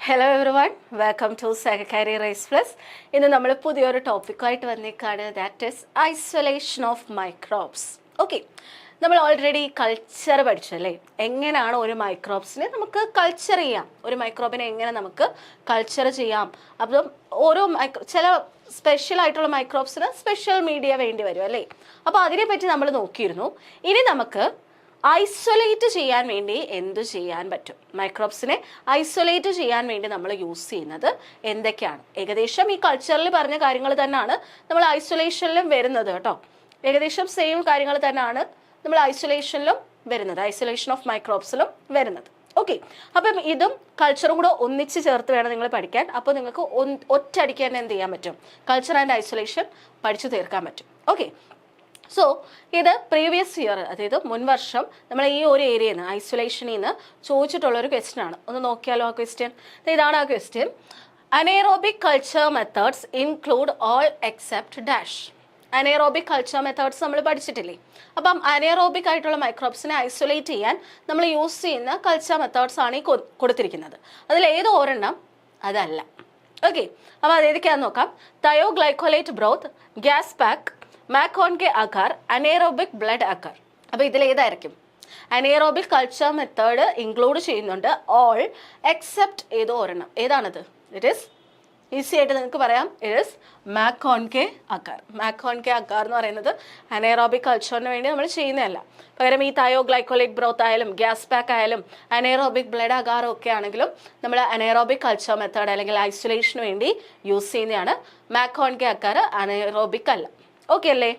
Hello everyone, welcome to Sahakari rise plus. ഇന്ന് നമ്മൾ പുതിയൊരു ടോപ്പിക്കായിട്ട് വന്നേക്കാണ്, that is isolation of microbes. Okay, നമ്മൾ ഓൾറെഡി കൾച്ചർ പഠിച്ചല്ലേ, എങ്ങനെയാണ് ഒരു മൈക്രോബ്സിനെ നമുക്ക് കൾച്ചർ ചെയ്യാം, ഒരു മൈക്രോബിനെ എങ്ങനെ നമുക്ക് കൾച്ചർ ചെയ്യാം. അപ്പം ഓരോ ചില സ്പെഷ്യൽ ആയിട്ടുള്ള മൈക്രോബ്സിന് സ്പെഷ്യൽ മീഡിയ വേണ്ടി വരും അല്ലേ. അപ്പോൾ അതിനെപ്പറ്റി നമ്മൾ നോക്കിയിരുന്നു. ഇനി നമുക്ക് ഐസൊലേറ്റ് ചെയ്യാൻ വേണ്ടി എന്ത് ചെയ്യാൻ പറ്റും, മൈക്രോബ്സിനെ ഐസൊലേറ്റ് ചെയ്യാൻ വേണ്ടി നമ്മൾ യൂസ് ചെയ്യുന്നത് എന്തൊക്കെയാണ്. ഏകദേശം ഈ കൾച്ചറിൽ പറഞ്ഞ കാര്യങ്ങൾ തന്നെയാണ് നമ്മൾ ഐസൊലേഷനിലും വരുന്നത് കേട്ടോ. ഏകദേശം സെയിം കാര്യങ്ങൾ തന്നെയാണ് നമ്മൾ ഐസൊലേഷനിലും വരുന്നത്, ഐസൊലേഷൻ ഓഫ് മൈക്രോബ്സിലും വരുന്നത്. ഓക്കെ, അപ്പം ഇതും കൾച്ചറും കൂടെ ഒന്നിച്ച് ചേർത്ത് വേണം നിങ്ങൾ പഠിക്കാൻ. അപ്പോൾ നിങ്ങൾക്ക് ഒറ്റയടിക്ക് തന്നെ എന്ത് ചെയ്യാൻ പറ്റും, കൾച്ചർ ആൻഡ് ഐസൊലേഷൻ പഠിച്ചു തീർക്കാൻ പറ്റും. ഓക്കെ, സോ ഇത് പ്രീവിയസ് ഇയർ, അതായത് മുൻവർഷം നമ്മൾ ഈ ഒരു ഏരിയയിൽ നിന്ന് ഐസൊലേഷനിൽ നിന്ന് ചോദിച്ചിട്ടുള്ളൊരു ക്വസ്റ്റ്യൻ ആണ്. ഒന്ന് നോക്കിയാലോ ആ ക്വസ്റ്റ്യൻ. ഇതാണ് ആ question. Anaerobic culture methods include all except dash. Anaerobic culture methods നമ്മൾ പഠിച്ചിട്ടില്ലേ. അപ്പം അനേറോബിക് ആയിട്ടുള്ള മൈക്രോബ്സിനെ ഐസൊലേറ്റ് ചെയ്യാൻ നമ്മൾ യൂസ് ചെയ്യുന്ന കൾച്ചർ മെത്തേഡ്സ് ആണ് ഈ കൊടുത്തിരിക്കുന്നത്. അതിൽ ഏത് ഒരെണ്ണം അതല്ല. ഓക്കെ, അപ്പോൾ അതേതൊക്കെയാണെന്ന് നോക്കാം. Thioglycollate broth, gas pack, MacConkey agar, anaerobic blood agar. അപ്പോൾ ഇതിലേതായിരിക്കും? അനേറോബിക് കൾച്ചർ മെത്തേഡ് ഇൻക്ലൂഡ് ചെയ്യുന്നുണ്ട് ഓൾ എക്സെപ്റ്റ് ഏതോ ഒരെണ്ണം. ഏതാണത്? ഇറ്റ് ഈസ് ഈസി ആയിട്ട് നിങ്ങൾക്ക് പറയാം, it is MacConkey agar. MacConkey agar എന്ന് പറയുന്നത് അനേറോബിക് കൾച്ചറിന് വേണ്ടി നമ്മൾ ചെയ്യുന്നതല്ല. പകരം ഈ തയോഗ്ലൈക്കോലിക് ബ്രോത്ത് ആയാലും ഗ്യാസ് പാക്ക് ആയാലും അനേറോബിക് ബ്ലഡ് അഗാറും ഒക്കെ ആണെങ്കിലും നമ്മൾ അനേറോബിക് കൾച്ചർ മെത്തേഡ് അല്ലെങ്കിൽ ഐസൊലേഷന് വേണ്ടി യൂസ് ചെയ്യുന്നതാണ്. മാക്കോൺകെ അഗാർ അനേറോബിക് അല്ല. ഓക്കെ അല്ലേ?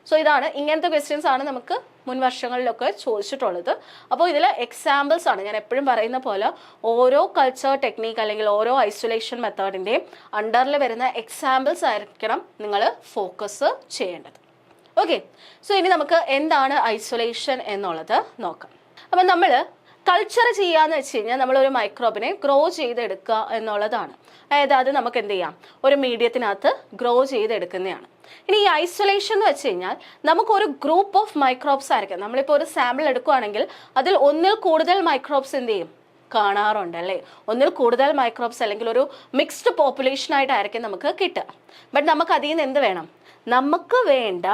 സോ ഇതാണ്, ഇങ്ങനത്തെ ക്വസ്റ്റ്യൻസ് ആണ് നമുക്ക് മുൻ വർഷങ്ങളിലൊക്കെ ചോദിച്ചിട്ടുള്ളത്. അപ്പോൾ ഇതിൽ എക്സാമ്പിൾസ് ആണ്, ഞാൻ എപ്പോഴും പറയുന്ന പോലെ ഓരോ കൾച്ചർ ടെക്നീക്ക് അല്ലെങ്കിൽ ഓരോ ഐസൊലേഷൻ മെത്തേഡിൻ്റെയും അണ്ടറിൽ വരുന്ന എക്സാമ്പിൾസ് ആയിരിക്കണം നിങ്ങൾ ഫോക്കസ് ചെയ്യേണ്ടത്. ഓക്കെ, സോ ഇനി നമുക്ക് എന്താണ് ഐസൊലേഷൻ എന്നുള്ളത് നോക്കാം. അപ്പം നമ്മൾ കൾച്ചർ ചെയ്യാന്ന് വെച്ച് കഴിഞ്ഞാൽ നമ്മളൊരു മൈക്രോബിനെ ഗ്രോ ചെയ്തെടുക്കുക എന്നുള്ളതാണ്. അതായത് അത് നമുക്ക് എന്ത് ചെയ്യാം, ഒരു മീഡിയത്തിനകത്ത് ഗ്രോ ചെയ്തെടുക്കുന്നതാണ്. ഇനി ഈ ഐസൊലേഷൻ എന്ന് വെച്ച് കഴിഞ്ഞാൽ നമുക്കൊരു ഗ്രൂപ്പ് ഓഫ് മൈക്രോബ്സ് ആയിരിക്കും. നമ്മളിപ്പോൾ ഒരു സാമ്പിൾ എടുക്കുകയാണെങ്കിൽ അതിൽ ഒന്നിൽ കൂടുതൽ മൈക്രോബ്സ് എന്ത് ചെയ്യും, കാണാറുണ്ട് അല്ലേ. ഒന്നിൽ കൂടുതൽ മൈക്രോബ്സ് അല്ലെങ്കിൽ ഒരു മിക്സ്ഡ് പോപ്പുലേഷൻ ആയിട്ടായിരിക്കും നമുക്ക് കിട്ടുക. ബട്ട് നമുക്ക് അതിൽ നിന്ന് എന്ത് വേണം, നമുക്ക് വേണ്ട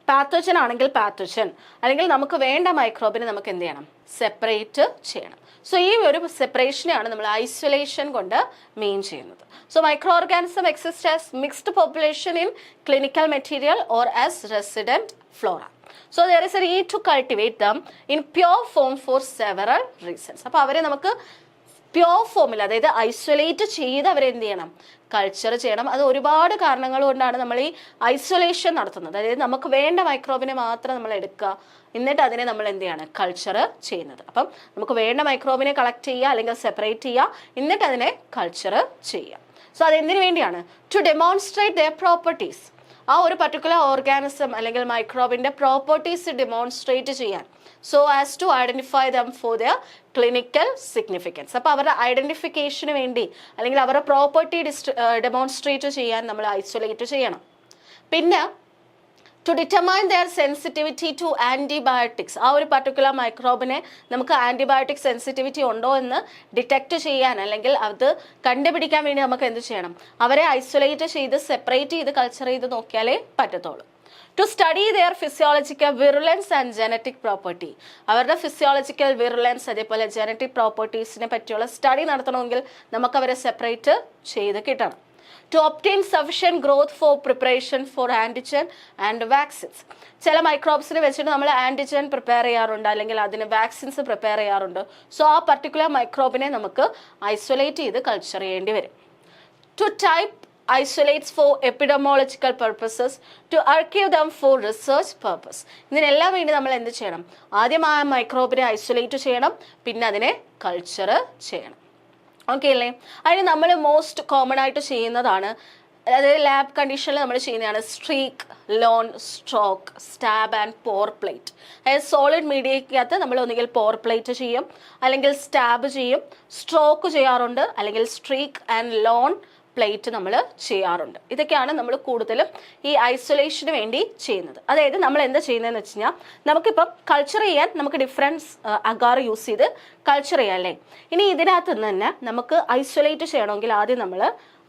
പാത്തോജൻ ആണെങ്കിൽ പാത്തോജൻ, അല്ലെങ്കിൽ നമുക്ക് വേണ്ട മൈക്രോബിനെ നമുക്ക് എന്ത് ചെയ്യണം, സെപ്പറേറ്റ് ചെയ്യണം. സോ ഈ ഒരു സെപ്പറേഷനെയാണ് നമ്മൾ ഐസൊലേഷൻ കൊണ്ട് മീൻ ചെയ്യുന്നത്. So micro organism exist as mixed population in clinical material or as resident Flora. So there is a need to cultivate them in pure form for several reasons. അപ്പോൾ അവരെ നമുക്ക് pure ഫോമിൽ, അതായത് ഐസൊലേറ്റ് ചെയ്ത് അവരെ എന്ത് ചെയ്യണം, കൾച്ചർ ചെയ്യണം. അത് ഒരുപാട് കാരണങ്ങൾ കൊണ്ടാണ് നമ്മൾ ഈ ഐസൊലേഷൻ നടത്തുന്നത്. അതായത് നമുക്ക് വേണ്ട മൈക്രോബിനെ മാത്രം നമ്മൾ എടുക്കുക, എന്നിട്ട് അതിനെ നമ്മൾ എന്ത് ചെയ്യാണ്, കൾച്ചർ ചെയ്യുന്നത്. അപ്പം നമുക്ക് വേണ്ട മൈക്രോബിനെ കളക്ട് ചെയ്യുക അല്ലെങ്കിൽ സെപ്പറേറ്റ് ചെയ്യുക, എന്നിട്ട് അതിനെ കൾച്ചർ ചെയ്യുക. സോ അതെന്തിനു വേണ്ടിയാണ്? To demonstrate their properties. ആ ഒരു പർട്ടിക്കുലർ ഓർഗാനിസം അല്ലെങ്കിൽ മൈക്രോബിന്റെ പ്രോപ്പർട്ടീസ് ഡെമോൺസ്ട്രേറ്റ് ചെയ്യാൻ. So as to identify them for their clinical significance. അപ്പോൾ അവരുടെ ഐഡന്റിഫിക്കേഷന് വേണ്ടി അല്ലെങ്കിൽ അവരുടെ പ്രോപ്പർട്ടി ഡെമോൺസ്ട്രേറ്റ് ചെയ്യാൻ നമ്മൾ ഐസൊലേറ്റ് ചെയ്യണം. പിന്നെ to determine their sensitivity to antibiotics. ആ ഒരു പർട്ടിക്കുലർ മൈക്രോബിനെ നമുക്ക് ആൻറ്റിബയോട്ടിക് സെൻസിറ്റിവിറ്റി ഉണ്ടോ എന്ന് ഡിറ്റക്ട് ചെയ്യാൻ അല്ലെങ്കിൽ അത് കണ്ടുപിടിക്കാൻ വേണ്ടി നമുക്ക് എന്ത് ചെയ്യണം, അവരെ ഐസൊലേറ്റ് ചെയ്ത് സെപ്പറേറ്റ് ചെയ്ത് കൾച്ചർ ചെയ്ത് നോക്കിയാലേ പറ്റത്തുള്ളൂ. To study their physiological virulence and genetic property. അവരുടെ ഫിസിയോളജിക്കൽ വിറുലൻസ് അതേപോലെ ജനറ്റിക് പ്രോപ്പർട്ടീസിനെ പറ്റിയുള്ള സ്റ്റഡി നടത്തണമെങ്കിൽ നമുക്ക് അവരെ സെപ്പറേറ്റ് ചെയ്ത് കിട്ടണം. To obtain sufficient growth for preparation for antigen and vaccines. ചില മൈക്രോബ്സിനെ വെച്ചിട്ട് നമ്മൾ ആൻറ്റിജൻ പ്രിപ്പയർ ചെയ്യാറുണ്ട് അല്ലെങ്കിൽ അതിന് വാക്സിൻസ് പ്രിപ്പയർ ചെയ്യാറുണ്ട്. സോ ആ പർട്ടിക്കുലർ മൈക്രോബിനെ നമുക്ക് ഐസൊലേറ്റ് ചെയ്ത് കൾച്ചർ ചെയ്യേണ്ടി വരും. To type isolates for epidemiological purposes, to archive them for research purpose. ഇതിനെല്ലാം വേണ്ടി നമ്മൾ എന്ത് ചെയ്യണം, ആദ്യം ആ മൈക്രോബിനെ ഐസൊലേറ്റ് ചെയ്യണം, പിന്നെ അതിനെ കൾച്ചർ ചെയ്യണം. ഓക്കെ അല്ലേ? അതിന് നമ്മൾ മോസ്റ്റ് കോമൺ ആയിട്ട് ചെയ്യുന്നതാണ്, അതായത് ലാബ് കണ്ടീഷനിൽ നമ്മൾ ചെയ്യുന്നതാണ് streak, lawn, stroke, stab and pour plate. അതായത് സോളിഡ് മീഡിയക്കകത്ത് നമ്മൾ ഒന്നുകിൽ പോർ പ്ലേറ്റ് ചെയ്യും, അല്ലെങ്കിൽ സ്റ്റാബ് ചെയ്യും, സ്ട്രോക്ക് ചെയ്യാറുണ്ട്, അല്ലെങ്കിൽ സ്ട്രീക്ക് ആൻഡ് ലോൺ പ്ലേറ്റ് നമ്മൾ ചെയ്യാറുണ്ട്. ഇതൊക്കെയാണ് നമ്മൾ കൂടുതലും ഈ ഐസൊലേഷന് വേണ്ടി ചെയ്യുന്നത്. അതായത് നമ്മൾ എന്താ ചെയ്യുന്നതെന്ന് വെച്ച് കഴിഞ്ഞാൽ നമുക്കിപ്പം കൾച്ചർ ചെയ്യാൻ നമുക്ക് ഡിഫറൻസ് അഗാർ യൂസ് ചെയ്ത് കൾച്ചർ ചെയ്യാം അല്ലേ. ഇനി ഇതിനകത്ത് നിന്ന് തന്നെ നമുക്ക് ഐസൊലേറ്റ് ചെയ്യണമെങ്കിൽ ആദ്യം നമ്മൾ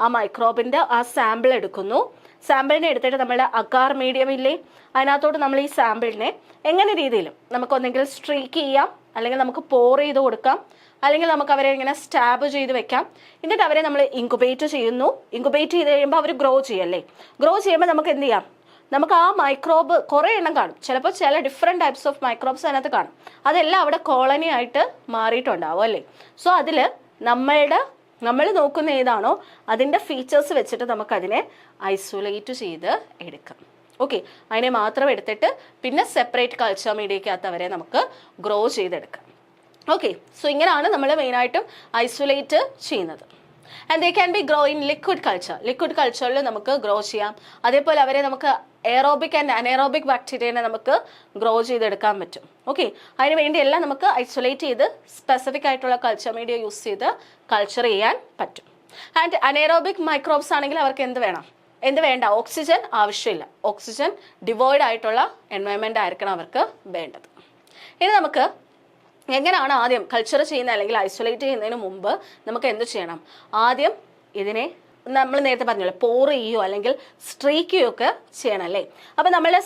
ആ മൈക്രോബിൻ്റെ ആ സാമ്പിൾ എടുക്കുന്നു. സാമ്പിളിനെ എടുത്തിട്ട് നമ്മുടെ അഗാർ മീഡിയം ഇല്ലേ, അതിനകത്തോട്ട് നമ്മൾ ഈ സാമ്പിളിനെ എങ്ങനെ രീതിയിലും നമുക്കൊന്നെങ്കിൽ സ്ട്രീക്ക് ചെയ്യാം, അല്ലെങ്കിൽ നമുക്ക് പോർ ചെയ്ത് കൊടുക്കാം, അല്ലെങ്കിൽ നമുക്ക് അവരെ ഇങ്ങനെ സ്റ്റാബ് ചെയ്ത് വെക്കാം. എന്നിട്ട് അവരെ നമ്മൾ ഇൻക്യുബേറ്റ് ചെയ്യുന്നു. ഇൻക്യുബേറ്റ് ചെയ്ത് കഴിയുമ്പോൾ അവർ ഗ്രോ ചെയ്യല്ലേ. ഗ്രോ ചെയ്യുമ്പോൾ നമുക്ക് എന്ത് ചെയ്യാം, നമുക്ക് ആ മൈക്രോബ് കുറേ എണ്ണം കാണും. ചിലപ്പോൾ ചില ഡിഫറെൻറ്റ് ടൈപ്സ് ഓഫ് മൈക്രോബ്സ് അതിനകത്ത് കാണും. അതെല്ലാം അവിടെ കോളനി ആയിട്ട് മാറിയിട്ടുണ്ടാവും അല്ലേ. സോ അതിൽ നമ്മൾ നോക്കുന്ന ഏതാണോ അതിൻ്റെ ഫീച്ചേഴ്സ് വെച്ചിട്ട് നമുക്കതിനെ ഐസൊലേറ്റ് ചെയ്ത് എടുക്കാം. ഓക്കെ, അതിനെ മാത്രം എടുത്തിട്ട് പിന്നെ സെപ്പറേറ്റ് കൾച്ചർ മീഡിയക്കകത്ത് അവരെ നമുക്ക് ഗ്രോ ചെയ്തെടുക്കാം. ഓക്കെ, സോ ഇങ്ങനെയാണ് നമ്മൾ മെയിനായിട്ടും ഐസൊലേറ്റ് ചെയ്യുന്നത്. And they can B grow in liquid culture. Liquid കൾച്ചറിൽ നമുക്ക് ഗ്രോ ചെയ്യാം. അതേപോലെ അവരെ നമുക്ക് എയറോബിക് ആൻഡ് അനേറോബിക് ബാക്ടീരിയനെ നമുക്ക് ഗ്രോ ചെയ്തെടുക്കാൻ പറ്റും. ഓക്കെ, അതിന് വേണ്ടിയെല്ലാം നമുക്ക് ഐസൊലേറ്റ് ചെയ്ത് സ്പെസിഫിക് ആയിട്ടുള്ള കൾച്ചർ മീഡിയ യൂസ് ചെയ്ത് കൾച്ചർ ചെയ്യാൻ പറ്റും. ആൻഡ് അനേറോബിക് മൈക്രോബ്സ് ആണെങ്കിൽ അവർക്ക് എന്ത് വേണ്ട, ഓക്സിജൻ ആവശ്യമില്ല. ഓക്സിജൻ ഡിവോയ്ഡ് ആയിട്ടുള്ള എൻവയോൺമെൻ്റ് ആയിരിക്കണം അവർക്ക് വേണ്ടത്. ഇനി നമുക്ക് എങ്ങനെയാണ് ആദ്യം കൾച്ചർ ചെയ്യുന്നത് അല്ലെങ്കിൽ ഐസൊലേറ്റ് ചെയ്യുന്നതിന് മുമ്പ് നമുക്ക് എന്ത് ചെയ്യണം, ആദ്യം ഇതിനെ നമ്മൾ നേരത്തെ പറഞ്ഞല്ലോ പോർ ചെയ്യുകയോ അല്ലെങ്കിൽ സ്ട്രീക്ക് ചെയ്യുകയോ ഒക്കെ ചെയ്യണം അല്ലേ. അപ്പോൾ നമ്മളുടെ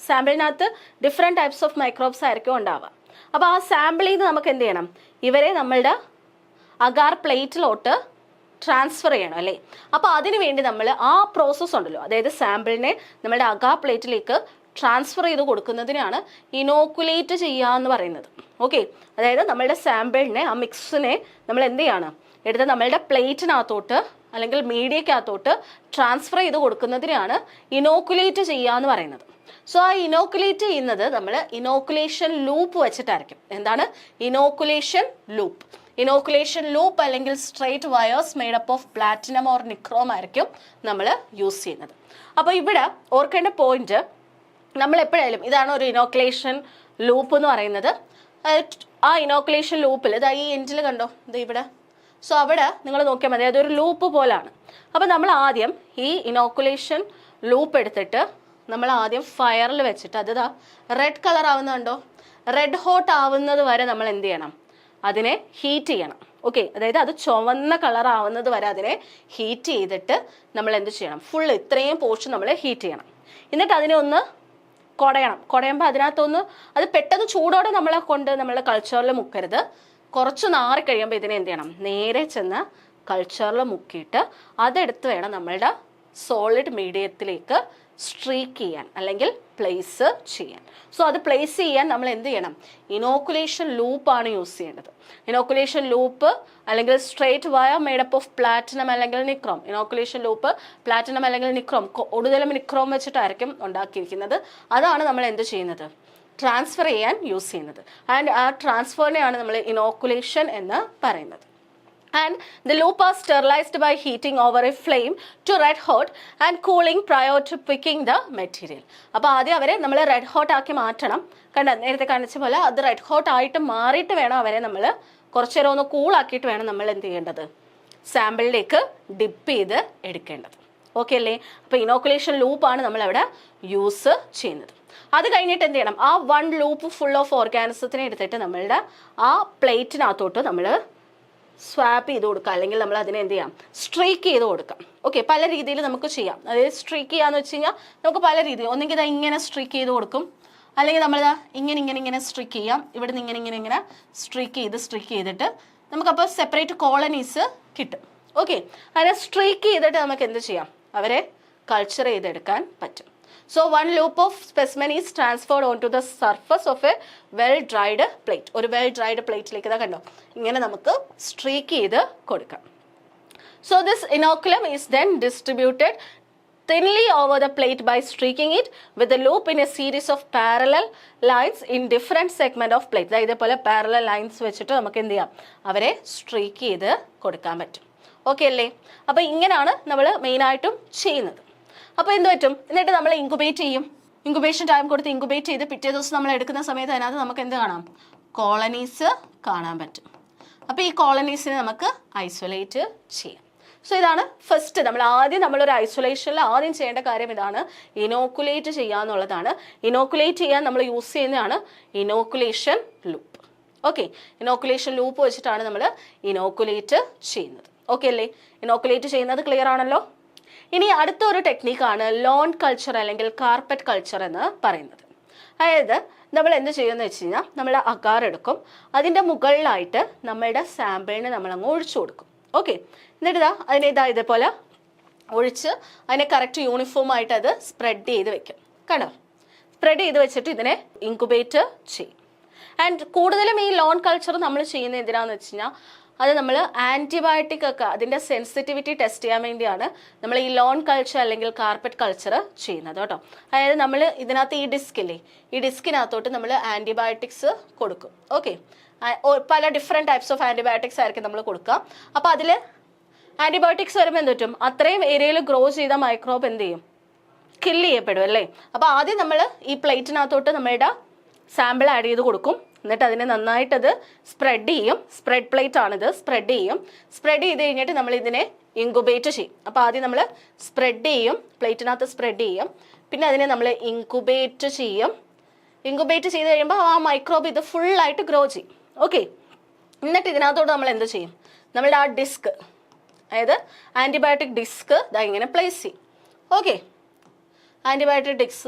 സാമ്പിളിനകത്ത് ഡിഫറെൻറ്റ് ടൈപ്സ് ഓഫ് മൈക്രോബ്സ് ആയിരിക്കും ഉണ്ടാവുക. അപ്പോൾ ആ സാമ്പിളിൽ നിന്ന് നമുക്ക് എന്ത് ചെയ്യണം, ഇവരെ നമ്മളുടെ അഗാർ പ്ലേറ്റിലോട്ട് ട്രാൻസ്ഫർ ചെയ്യണം അല്ലേ. അപ്പോൾ അതിന് വേണ്ടി നമ്മൾ ആ പ്രോസസ്സ് ഉണ്ടല്ലോ, അതായത് സാമ്പിളിനെ നമ്മളുടെ അഗാർ പ്ലേറ്റിലേക്ക് ട്രാൻസ്ഫർ ചെയ്ത് കൊടുക്കുന്നതിനാണ് ഇനോക്കുലേറ്റ് ചെയ്യുക എന്ന് പറയുന്നത്. ഓക്കെ, അതായത് നമ്മളുടെ സാമ്പിളിനെ ആ മിക്സിനെ നമ്മൾ എന്ത് ചെയ്യണം, എടുത്ത് നമ്മളുടെ പ്ലേറ്റിനകത്തോട്ട് അല്ലെങ്കിൽ മീഡിയക്കകത്തോട്ട് ട്രാൻസ്ഫർ ചെയ്ത് കൊടുക്കുന്നതിനാണ് ഇനോക്കുലേറ്റ് ചെയ്യുക എന്ന് പറയുന്നത്. സോ ആ ഇനോക്കുലേറ്റ് ചെയ്യുന്നത് നമ്മൾ ഇനോക്കുലേഷൻ ലൂപ്പ് വെച്ചിട്ടായിരിക്കും. എന്താണ് ഇനോക്കുലേഷൻ ലൂപ്പ്? ഇനോക്കുലേഷൻ ലൂപ്പ് അല്ലെങ്കിൽ straight wires made up of platinum or nichrome ആയിരിക്കും നമ്മൾ യൂസ് ചെയ്യുന്നത്. അപ്പോൾ ഇവിടെ ഓർക്കേണ്ട പോയിന്റ്, നമ്മൾ എപ്പോഴായാലും ഇതാണ് ഒരു ഇനോക്കുലേഷൻ ലൂപ്പ് എന്ന് പറയുന്നത്. ആ ഇനോക്കുലേഷൻ ലൂപ്പിൽ ഇതാ ഈ എൻഡിൽ കണ്ടോ, ഇത് ഇവിടെ. സോ അവിടെ നിങ്ങൾ നോക്കിയാൽ മതി, അതൊരു ലൂപ്പ് പോലാണ്. അപ്പോൾ നമ്മൾ ആദ്യം ഈ ഇനോക്കുലേഷൻ ലൂപ്പ് എടുത്തിട്ട് നമ്മൾ ആദ്യം ഫയറിൽ വെച്ചിട്ട് അത് റെഡ് കളർ ആവുന്നുണ്ടോ, റെഡ് ഹോട്ട് ആവുന്നത് വരെ നമ്മൾ എന്ത് ചെയ്യണം, അതിനെ ഹീറ്റ് ചെയ്യണം. ഓക്കെ, അതായത് അത് ചുവന്ന കളർ ആവുന്നത് വരെ അതിനെ ഹീറ്റ് ചെയ്തിട്ട് നമ്മൾ എന്ത് ചെയ്യണം, ഫുൾ ഇത്രയും പോർഷൻ നമ്മൾ ഹീറ്റ് ചെയ്യണം. എന്നിട്ട് അതിനെ ഒന്ന് കുടയുമ്പോൾ അതിനകത്തൊന്ന് അത് പെട്ടെന്ന് ചൂടോടെ നമ്മളുടെ കൾച്ചറിൽ മുക്കരുത്. കുറച്ച് നാറി കഴിയുമ്പോൾ ഇതിനെ എന്ത് ചെയ്യണം, നേരെ ചെന്ന് കൾച്ചറിൽ മുക്കിയിട്ട് അതെടുത്ത് വേണം നമ്മളുടെ സോളിഡ് മീഡിയത്തിലേക്ക് സ്ട്രീക്ക് ചെയ്യാൻ അല്ലെങ്കിൽ പ്ലേസ് ചെയ്യാൻ. സോ അത് പ്ലേസ് ചെയ്യാൻ നമ്മൾ എന്ത് ചെയ്യണം, ഇനോക്കുലേഷൻ ലൂപ്പാണ് യൂസ് ചെയ്യേണ്ടത്. ഇനോക്കുലേഷൻ ലൂപ്പ് അല്ലെങ്കിൽ straight wire made up of platinum അല്ലെങ്കിൽ നിക്രോം. ഇനോക്കുലേഷൻ ലൂപ്പ് പ്ലാറ്റിനം അല്ലെങ്കിൽ നിക്രോം, കൂടുതലും നിക്രോം വെച്ചിട്ടായിരിക്കും ഉണ്ടാക്കിയിരിക്കുന്നത്. അതാണ് നമ്മൾ എന്ത് ചെയ്യുന്നത്, ട്രാൻസ്ഫർ ചെയ്യാൻ യൂസ് ചെയ്യുന്നത്. ആൻഡ് ആ ട്രാൻസ്ഫറിനെയാണ് നമ്മൾ ഇനോക്കുലേഷൻ എന്ന് പറയുന്നത്. And the loop are sterilized by heating over a flame to red hot and cooling prior to picking the material. അപ്പോൾ ആദ്യം അവരെ നമ്മൾ റെഡ് ഹോട്ട് ആക്കി മാറ്റണം. നേരത്തെ കാണിച്ച പോലെ അത് റെഡ് ഹോട്ട് ആയിട്ട് മാറിയിട്ട് വേണം അവരെ നമ്മൾ കുറച്ചു നേരം ഒന്ന് കൂളാക്കിയിട്ട് വേണം നമ്മൾ എന്ത് ചെയ്യേണ്ടത്, സാമ്പിളിലേക്ക് ഡിപ്പ് ചെയ്ത് എടുക്കേണ്ടത്. ഓക്കെ അല്ലേ. അപ്പോൾ ഇനോക്കുലേഷൻ ലൂപ്പാണ് നമ്മളവിടെ യൂസ് ചെയ്യുന്നത്. അത് കഴിഞ്ഞിട്ട് എന്ത് ചെയ്യണം, ആ വൺ ലൂപ്പ് ഫുൾ ഓഫ് ഓർഗാനിസത്തിനെ എടുത്തിട്ട് നമ്മളുടെ ആ പ്ലേറ്റിനകത്തോട്ട് നമ്മൾ സ്വാപ്പ് ചെയ്ത് കൊടുക്കുക, അല്ലെങ്കിൽ നമ്മൾ അതിനെ എന്ത് ചെയ്യാം, സ്ട്രീക്ക് ചെയ്ത് കൊടുക്കാം. ഓക്കെ, പല രീതിയിൽ നമുക്ക് ചെയ്യാം. അതായത് സ്ട്രീക്ക് ചെയ്യാന്ന് വെച്ച് കഴിഞ്ഞാൽ നമുക്ക് പല രീതിയിൽ, ഒന്നെങ്കിൽ ഇതാ ഇങ്ങനെ സ്ട്രീക്ക് ചെയ്ത് കൊടുക്കും, അല്ലെങ്കിൽ നമ്മളിതാ ഇങ്ങനെ സ്ട്രീക്ക് ചെയ്യാം. ഇവിടെ നിന്ന് ഇങ്ങനെ സ്ട്രീക്ക് ചെയ്തിട്ട് നമുക്കപ്പോൾ സെപ്പറേറ്റ് കോളനീസ് കിട്ടും. ഓക്കെ, അതിനെ സ്ട്രീക്ക് ചെയ്തിട്ട് നമുക്ക് എന്ത് ചെയ്യാം, അവരെ കൾച്ചർ ചെയ്തെടുക്കാൻ പറ്റും. So one loop of specimen is transferred onto the surface of a well dried plate. ഒരു well dried പ്ലേറ്റിലേക്ക് ഇതാ കണ്ടോ, ഇങ്ങനെ നമുക്ക് സ്ട്രീക്ക് ചെയ്ത് കൊടുക്കാം. So this inoculum is then distributed thinly over the plate by streaking it with the loop in a series of parallel lines in different segment of plate. ഇതേപോലെ parallel lines വെച്ചിട്ട് നമുക്ക് എന്ത് ചെയ്യാം, അവരെ സ്ട്രീക്ക് ചെയ്ത് കൊടുക്കാൻ പറ്റും. ഓക്കെ അല്ലേ. അപ്പോൾ ഇങ്ങനെയാണ് നമ്മൾ മെയിനായിട്ടും ചെയ്യുന്നത്. അപ്പോൾ എന്ത് പറ്റും, എന്നിട്ട് നമ്മൾ ഇൻക്യുബേറ്റ് ചെയ്യും. ഇൻക്യുബേഷൻ ടൈം കൊടുത്ത് ഇൻക്യുബേറ്റ് ചെയ്ത് പിറ്റേ ദിവസം നമ്മൾ എടുക്കുന്ന സമയത്ത് അതിനകത്ത് നമുക്ക് എന്ത് കാണാം, കോളനീസ് കാണാൻ പറ്റും. അപ്പോൾ ഈ കോളനീസിനെ നമുക്ക് ഐസൊലേറ്റ് ചെയ്യാം. സോ ഇതാണ് ഫസ്റ്റ് നമ്മളൊരു ഐസൊലേഷനിൽ ആദ്യം ചെയ്യേണ്ട കാര്യം ഇതാണ്, ഇനോക്കുലേറ്റ് ചെയ്യുക എന്നുള്ളതാണ്. ഇനോക്കുലേറ്റ് ചെയ്യാൻ നമ്മൾ യൂസ് ചെയ്യുന്നതാണ് inoculation loop. Okay, inoculation loop വെച്ചിട്ടാണ് നമ്മൾ ഇനോക്കുലേറ്റ് ചെയ്യുന്നത്. ഓക്കെ അല്ലേ? ഇനോക്കുലേറ്റ് ചെയ്യുന്നത് ക്ലിയർ ആണല്ലോ. ഇനി അടുത്തൊരു ടെക്നിക്കാണ് ലോൺ കൾച്ചർ അല്ലെങ്കിൽ കാർപ്പറ്റ് കൾച്ചർ എന്ന് പറയുന്നത്. അതായത് നമ്മൾ എന്ത് ചെയ്യുമെന്ന് വെച്ച് കഴിഞ്ഞാൽ, നമ്മൾ അഗാർ എടുക്കും, അതിൻ്റെ മുകളിലായിട്ട് നമ്മളുടെ സാമ്പിളിനെ നമ്മളങ്ങ് ഒഴിച്ചു കൊടുക്കും. ഓക്കെ, എന്നിട്ട് ഇതേപോലെ ഒഴിച്ച് അതിനെ കറക്റ്റ് യൂണിഫോം ആയിട്ട് അത് സ്പ്രെഡ് ചെയ്ത് വെക്കും. കണ്ടോ? സ്പ്രെഡ് ചെയ്ത് വെച്ചിട്ട് ഇതിനെ ഇൻക്യുബേറ്റ് ചെയ്യും. ആൻഡ് കൂടുതലും ഈ ലോൺ കൾച്ചർ നമ്മൾ ചെയ്യുന്നത് എന്തിനാന്ന് വെച്ച് കഴിഞ്ഞാൽ, അത് നമ്മൾ ആൻറ്റിബയോട്ടിക് ഒക്കെ അതിൻ്റെ സെൻസിറ്റിവിറ്റി ടെസ്റ്റ് ചെയ്യാൻ വേണ്ടിയാണ് നമ്മൾ ഈ ലോൺ കൾച്ചർ അല്ലെങ്കിൽ കാർപ്പറ്റ് കൾച്ചർ ചെയ്യുന്നത് കേട്ടോ. അതായത് നമ്മൾ ഇതിനകത്ത് ഈ ഡിസ്ക് ഇല്ലേ, ഈ ഡിസ്കിനകത്തോട്ട് നമ്മൾ ആൻറ്റിബയോട്ടിക്സ് കൊടുക്കും. ഓക്കെ, പല ഡിഫറെൻറ്റ് ടൈപ്സ് ഓഫ് ആൻറ്റിബയോട്ടിക്സ് ആയിരിക്കും നമ്മൾ കൊടുക്കുക. അപ്പോൾ അതിൽ ആൻറ്റിബയോട്ടിക്സ് വരുമ്പോൾ എന്ത് പറ്റും, അത്രയും ഏരിയയിൽ ഗ്രോ ചെയ്ത മൈക്രോബ് എന്ത് ചെയ്യും, കില്ല് ചെയ്യപ്പെടും അല്ലേ. അപ്പോൾ ആദ്യം നമ്മൾ ഈ പ്ലേറ്റിനകത്തോട്ട് നമ്മളുടെ സാമ്പിൾ ആഡ് ചെയ്ത് കൊടുക്കും. എന്നിട്ട് അതിനെ നന്നായിട്ടത് സ്പ്രെഡ് ചെയ്യും. സ്പ്രെഡ് പ്ലേറ്റ് ആണിത്. സ്പ്രെഡ് ചെയ്യും. സ്പ്രെഡ് ചെയ്ത് കഴിഞ്ഞിട്ട് നമ്മൾ ഇതിനെ ഇൻക്യുബേറ്റ് ചെയ്യും. അപ്പോൾ ആദ്യം നമ്മൾ സ്പ്രെഡ് ചെയ്യും, പ്ലേറ്റിനകത്ത് സ്പ്രെഡ് ചെയ്യും. പിന്നെ അതിനെ നമ്മൾ ഇൻക്യുബേറ്റ് ചെയ്യും. ഇൻക്യുബേറ്റ് ചെയ്ത് കഴിയുമ്പോൾ ആ മൈക്രോബ് ഇത് ഫുള്ളായിട്ട് ഗ്രോ ചെയ്യും. ഓക്കെ, എന്നിട്ട് ഇതിനകത്തോട്ട് നമ്മൾ എന്ത് ചെയ്യും, നമ്മളുടെ ആ ഡിസ്ക്, അതായത് ആൻറ്റിബയോട്ടിക് ഡിസ്ക് ഇങ്ങനെ പ്ലേസ് ചെയ്യും. ഓക്കെ, ആൻറ്റിബയോട്ടിക്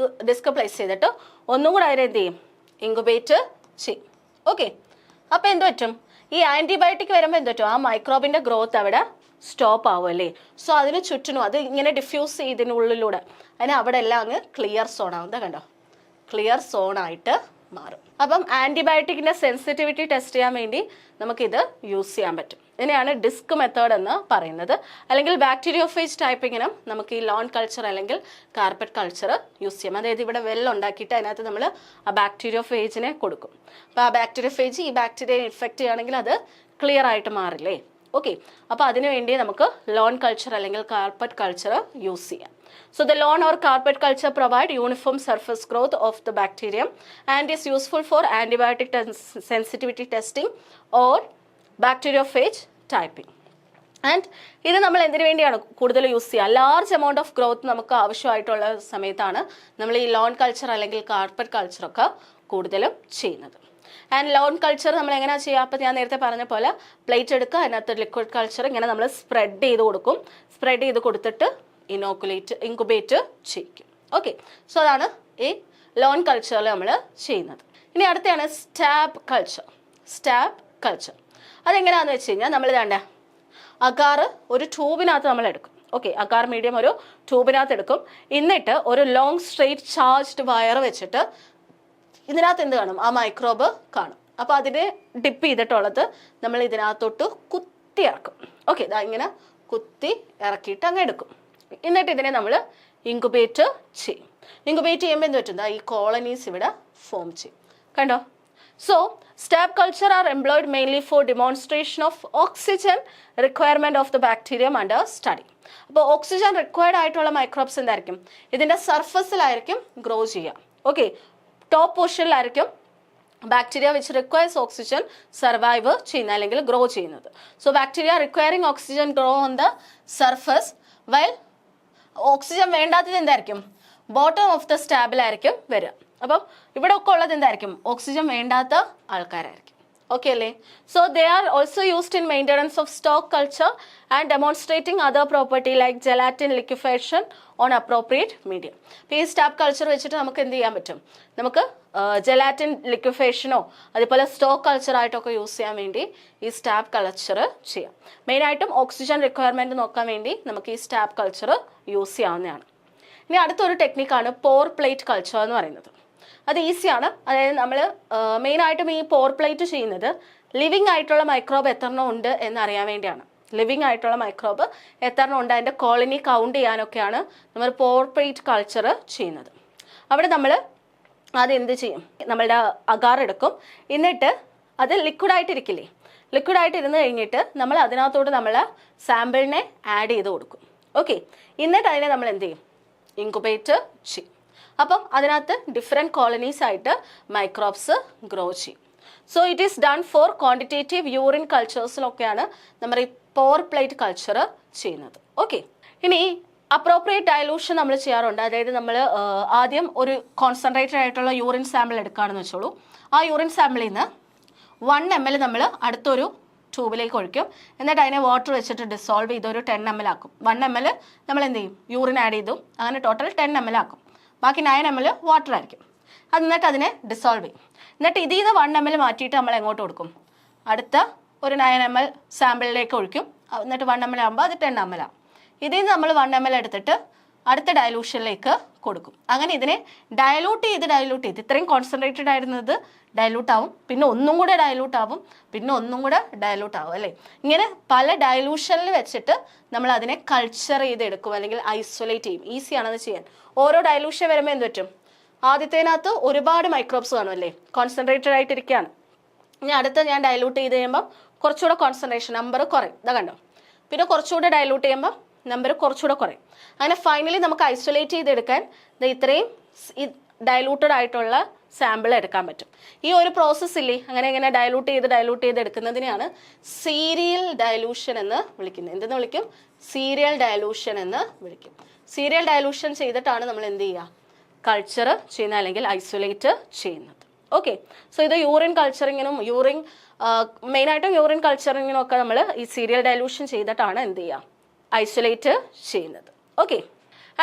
ഡിസ്ക് പ്ലേസ് ചെയ്തിട്ട് ഒന്നും കൂടെ അതിനെ എന്ത് ചെയ്യും, ഇൻക്യുബേറ്റ് ചെയ്യും. ഓക്കെ, അപ്പോൾ എന്ത് പറ്റും, ഈ ആൻറ്റിബയോട്ടിക് വരുമ്പോൾ എന്ത് പറ്റും, ആ മൈക്രോബിൻ്റെ ഗ്രോത്ത് അവിടെ സ്റ്റോപ്പ് ആവും അല്ലേ. സോ അതിന് ചുറ്റിനും അത് ഇങ്ങനെ ഡിഫ്യൂസ് ചെയ്തതിനുള്ളിലൂടെ അതിന് അവിടെ എല്ലാം അങ്ങ് ക്ലിയർ സോൺ ആവും. എന്താ കണ്ടോ, ക്ലിയർ സോണായിട്ട് മാറും. അപ്പം ആൻറ്റിബയോട്ടിക്കിൻ്റെ സെൻസിറ്റിവിറ്റി ടെസ്റ്റ് ചെയ്യാൻ വേണ്ടി നമുക്കിത് യൂസ് ചെയ്യാൻ പറ്റും. ഇതിനെയാണ് ഡിസ്ക് മെത്തേഡ് എന്ന് പറയുന്നത്. അല്ലെങ്കിൽ ബാക്ടീരിയോഫേജ് ടൈപ്പിങ്ങിനും നമുക്ക് ഈ ലോൺ കൾച്ചർ അല്ലെങ്കിൽ കാർപ്പറ്റ് കൾച്ചർ യൂസ് ചെയ്യാം. അതായത് ഇവിടെ ഉണ്ടാക്കിയിട്ട് അതിനകത്ത് നമ്മൾ ആ ബാക്ടീരിയോഫേജിനെ കൊടുക്കും. അപ്പോൾ ആ ബാക്ടീരിയോഫേജ് ഈ ബാക്ടീരിയ ഇൻഫെക്റ്റ് ചെയ്യുകയാണെങ്കിൽ അത് ക്ലിയർ ആയിട്ട് മാറില്ലേ. ഓക്കെ, അപ്പോൾ അതിനു വേണ്ടി നമുക്ക് ലോൺ കൾച്ചർ അല്ലെങ്കിൽ കാർപ്പറ്റ് കൾച്ചർ യൂസ് ചെയ്യാം. So the lawn or carpet culture provide uniform surface growth of the bacterium and is useful for antibiotic sensitivity testing or bacteriophage typing. And ഇത് നമ്മൾ എന്തിനു വേണ്ടിയാണ് കൂടുതൽ യൂസ് ചെയ്യുക, ലാർജ് എമൗണ്ട് ഓഫ് ഗ്രോത്ത് നമുക്ക് ആവശ്യമായിട്ടുള്ള സമയത്താണ് നമ്മൾ ഈ ലോൺ കൾച്ചർ അല്ലെങ്കിൽ കാർപ്പറ്റ് കൾച്ചറൊക്കെ കൂടുതലും ചെയ്യുന്നത്. ആൻഡ് ലോൺ കൾച്ചർ നമ്മൾ എങ്ങനെയാണ് ചെയ്യുക, അപ്പോൾ ഞാൻ നേരത്തെ പറഞ്ഞ പോലെ പ്ലേറ്റ് എടുക്കുക, അതിനകത്ത് ലിക്വിഡ് കൾച്ചർ ഇങ്ങനെ നമ്മൾ സ്പ്രെഡ് ചെയ്ത് കൊടുക്കും. സ്പ്രെഡ് ചെയ്ത് കൊടുത്തിട്ട് ഇൻക്യുബേറ്റ് ചെയ്യിക്കും. ഓക്കെ, സോ അതാണ് ഈ ലോൺ കൾച്ചറിൽ നമ്മൾ ചെയ്യുന്നത്. ഇനി അടുത്താണ് സ്റ്റാബ് കൾച്ചർ. സ്റ്റാബ് കൾച്ചർ അതെങ്ങനെയാണെന്ന് വെച്ച് കഴിഞ്ഞാൽ, നമ്മൾ ഇതാണ്ട് അഗാർ ഒരു ട്യൂബിനകത്ത് നമ്മൾ എടുക്കും. ഓക്കെ, അഗാർ മീഡിയം ഒരു ട്യൂബിനകത്ത് എടുക്കും. എന്നിട്ട് ഒരു ലോങ് സ്ട്രെയിറ്റ് ചാർജ്ഡ് വയർ വെച്ചിട്ട് ഇതിനകത്ത് എന്ത് കാണും, ആ മൈക്രോബ് കാണും. അപ്പോൾ അതിനെ ഡിപ്പ് ചെയ്തിട്ടുള്ളത് നമ്മൾ ഇതിനകത്തോട്ട് കുത്തി ഇറക്കും. ഓക്കെ, ഇതാ ഇങ്ങനെ കുത്തി ഇറക്കിയിട്ട് അങ്ങ് എടുക്കും. എന്നിട്ട് ഇതിനെ നമ്മൾ ഇൻക്യുബേറ്റ് ചെയ്യും. ഇൻക്യുബേറ്റ് ചെയ്യുമ്പോൾ എന്ത് പറ്റും, ഈ കോളനീസ് ഇവിടെ ഫോം ചെയ്യും. കണ്ടോ? So stab culture are employed mainly for demonstration of oxygen requirement of the bacterium under study. അപ്പോൾ ഓക്സിജൻ റിക്വയർഡ് ആയിട്ടുള്ള മൈക്രോബ്സ് എന്തായിരിക്കും, ഇതിൻ്റെ സർഫസിലായിരിക്കും ഗ്രോ ചെയ്യുക. ഓക്കെ, ടോപ്പ് പോർഷനിലായിരിക്കും bacteria which requires oxygen survive ചെയ്യുന്നത് അല്ലെങ്കിൽ ഗ്രോ ചെയ്യുന്നത്. So bacteria requiring oxygen grow on the surface, while oxygen വേണ്ടാത്തത് എന്തായിരിക്കും, ബോട്ടം ഓഫ് ദ സ്റ്റാബിലായിരിക്കും വരിക. അപ്പം ഇവിടെ ഒക്കെ ഉള്ളത് എന്തായിരിക്കും, ഓക്സിജൻ വേണ്ടാത്ത ആൾക്കാരായിരിക്കും. ഓക്കെ അല്ലേ? So they are also used in maintenance of stock culture and demonstrating other property like gelatin liquefaction on appropriate medium. അപ്പോൾ ഈ സ്റ്റാബ് കൾച്ചർ വെച്ചിട്ട് നമുക്ക് എന്ത് ചെയ്യാൻ പറ്റും, നമുക്ക് ജെലാറ്റിൻ ലിക്വിഫേഷനോ അതുപോലെ സ്റ്റോക്ക് കൾച്ചറായിട്ടൊക്കെ യൂസ് ചെയ്യാൻ വേണ്ടി ഈ സ്റ്റാബ് കൾച്ചർ ചെയ്യാം. മെയിനായിട്ടും ഓക്സിജൻ റിക്വയർമെൻറ്റ് നോക്കാൻ വേണ്ടി നമുക്ക് ഈ സ്റ്റാബ് കൾച്ചർ യൂസ് ചെയ്യാവുന്നതാണ്. ഇനി അടുത്തൊരു ടെക്നിക്കാണ് പോർ പ്ലേറ്റ് കൾച്ചർ എന്ന് പറയുന്നത്. അത് ഈസിയാണ്. അതായത് നമ്മൾ മെയിനായിട്ടും ഈ പോർ പ്ലേറ്റ് ചെയ്യുന്നത് ലിവിങ് ആയിട്ടുള്ള മൈക്രോബ് എത്രണ്ണം ഉണ്ട് എന്നറിയാൻ വേണ്ടിയാണ്. ലിവിങ് ആയിട്ടുള്ള മൈക്രോബ് എത്രണ്ണം ഉണ്ട് അതിൻ്റെ കോളനി കൗണ്ട് ചെയ്യാനൊക്കെയാണ് നമ്മൾ പോർ പ്ലേറ്റ് കൾച്ചർ ചെയ്യുന്നത്. അവിടെ നമ്മൾ ആദ്യം എന്ത് ചെയ്യും, നമ്മളുടെ അഗാർ എടുക്കും. എന്നിട്ട് അത് ലിക്വിഡായിട്ടിരിക്കില്ലേ, ലിക്വിഡായിട്ട് ഇരുന്ന് കഴിഞ്ഞിട്ട് നമ്മൾ അതിനകത്തോട്ട് നമ്മൾ സാമ്പിളിനെ ആഡ് ചെയ്ത് കൊടുക്കും. ഓക്കെ, എന്നിട്ട് അതിനെ നമ്മൾ എന്ത് ചെയ്യും, ഇൻക്യുബേറ്റ് ചെയ്യും. അപ്പം അതിനകത്ത് ഡിഫറെൻറ്റ് കോളനീസ് ആയിട്ട് മൈക്രോബ്സ് ഗ്രോ ചെയ്യും. So it is done for quantitative urine കൾച്ചേഴ്സിലൊക്കെയാണ് നമ്മൾ ഈ പോർ പ്ലേറ്റ് കൾച്ചർ ചെയ്യുന്നത്. ഓക്കെ, ഇനി അപ്രോപ്രിയേറ്റ് ഡയലൂഷൻ നമ്മൾ ചെയ്യാറുണ്ട്. അതായത് നമ്മൾ ആദ്യം ഒരു കോൺസെൻട്രേറ്റഡ് ആയിട്ടുള്ള യൂറിൻ സാമ്പിൾ എടുക്കുകയാണെന്ന് വെച്ചോളൂ. ആ യൂറിൻ സാമ്പിളിൽ നിന്ന് 1 ml നമ്മൾ അടുത്തൊരു ട്യൂബിലേക്ക് ഒഴിക്കും. എന്നിട്ട് അതിനെ വാട്ടർ വെച്ചിട്ട് ഡിസോൾവ് ചെയ്ത് ഒരു 10 ml ആക്കും. 1 ml നമ്മൾ എന്ത് ചെയ്യും, യൂറിൻ ആഡ് ചെയ്തു. അങ്ങനെ ടോട്ടൽ 10 ml ആക്കും. ബാക്കി 9 ml വാട്ടർ ആയിരിക്കും. അത് എന്നിട്ട് അതിനെ ഡിസോൾവ് ചെയ്യും. എന്നിട്ട് ഇതിൽ നിന്ന് 1 ml മാറ്റിയിട്ട് നമ്മൾ എങ്ങോട്ട് കൊടുക്കും, അടുത്ത ഒരു 9 ml സാമ്പിളിലേക്ക് ഒഴിക്കും. എന്നിട്ട് 1 ml ആകുമ്പോൾ അത് 10 ml ആകും. ഇതിൽ നിന്ന് നമ്മൾ 1 ml എടുത്തിട്ട് അടുത്ത ഡയലൂഷനിലേക്ക് കൊടുക്കും. അങ്ങനെ ഇതിനെ ഡയലൂട്ട് ചെയ്ത് ഇത്രയും കോൺസെൻട്രേറ്റഡ് ആയിരുന്നത് ഡയലൂട്ട് ആവും, പിന്നെ ഒന്നും കൂടെ ഡയലൂട്ട് ആവും, പിന്നെ ഒന്നും കൂടെ ഡയലൂട്ട് ആവും അല്ലേ. ഇങ്ങനെ പല ഡയലൂഷനിൽ വെച്ചിട്ട് നമ്മൾ അതിനെ കൾച്ചർ ചെയ്തെടുക്കും, അല്ലെങ്കിൽ ഐസൊലേറ്റ് ചെയ്യും. ഈസിയാണത് ചെയ്യാൻ. ഓരോ ഡയലൂഷൻ വരുമ്പോൾ എന്ത് പറ്റും, ആദ്യത്തേനകത്ത് ഒരുപാട് മൈക്രോബ്സ് കാണും അല്ലേ, കോൺസെൻട്രേറ്റഡ് ആയിട്ടിരിക്കുകയാണ്. ഇനി അടുത്ത ഞാൻ ഡയലൂട്ട് ചെയ്ത് കഴിയുമ്പോൾ കുറച്ചുകൂടെ കോൺസെൻട്രേഷൻ നമ്പർ കുറയും, ഇതാ കണ്ടോ. പിന്നെ കുറച്ചുകൂടെ ഡയലൂട്ട് ചെയ്യുമ്പോൾ നമ്പർ കുറച്ചുകൂടെ കുറയും. അങ്ങനെ ഫൈനലി നമുക്ക് ഐസൊലേറ്റ് ചെയ്തെടുക്കാൻ ഇത്രയും ഡയലൂട്ടഡ് ആയിട്ടുള്ള സാമ്പിൾ എടുക്കാൻ പറ്റും. ഈ ഒരു പ്രോസസ്സ് ഇല്ലേ, അങ്ങനെ ഡയലൂട്ട് ചെയ്ത് എടുക്കുന്നതിനെയാണ് സീരിയൽ ഡയലൂഷൻ എന്ന് വിളിക്കുന്നത്. എന്തെന്ന് വിളിക്കും, സീരിയൽ ഡയലൂഷൻ എന്ന് വിളിക്കും. സീരിയൽ ഡയലൂഷൻ ചെയ്തിട്ടാണ് നമ്മൾ എന്ത് ചെയ്യുക, കൾച്ചർ ചെയ്യുന്നത് അല്ലെങ്കിൽ ഐസൊലേറ്റ് ചെയ്യുന്നത്. ഓക്കെ, സോ ഇത് യൂറിൻ കൾച്ചറിങ്ങിനും മെയിനായിട്ടും യൂറിൻ കൾച്ചറിങ്ങിനും ഒക്കെ നമ്മൾ ഈ സീരിയൽ ഡയലൂഷൻ ചെയ്തിട്ടാണ് എന്ത് ചെയ്യുക, ഐസൊലേറ്റ് ചെയ്യുന്നത്. Okay,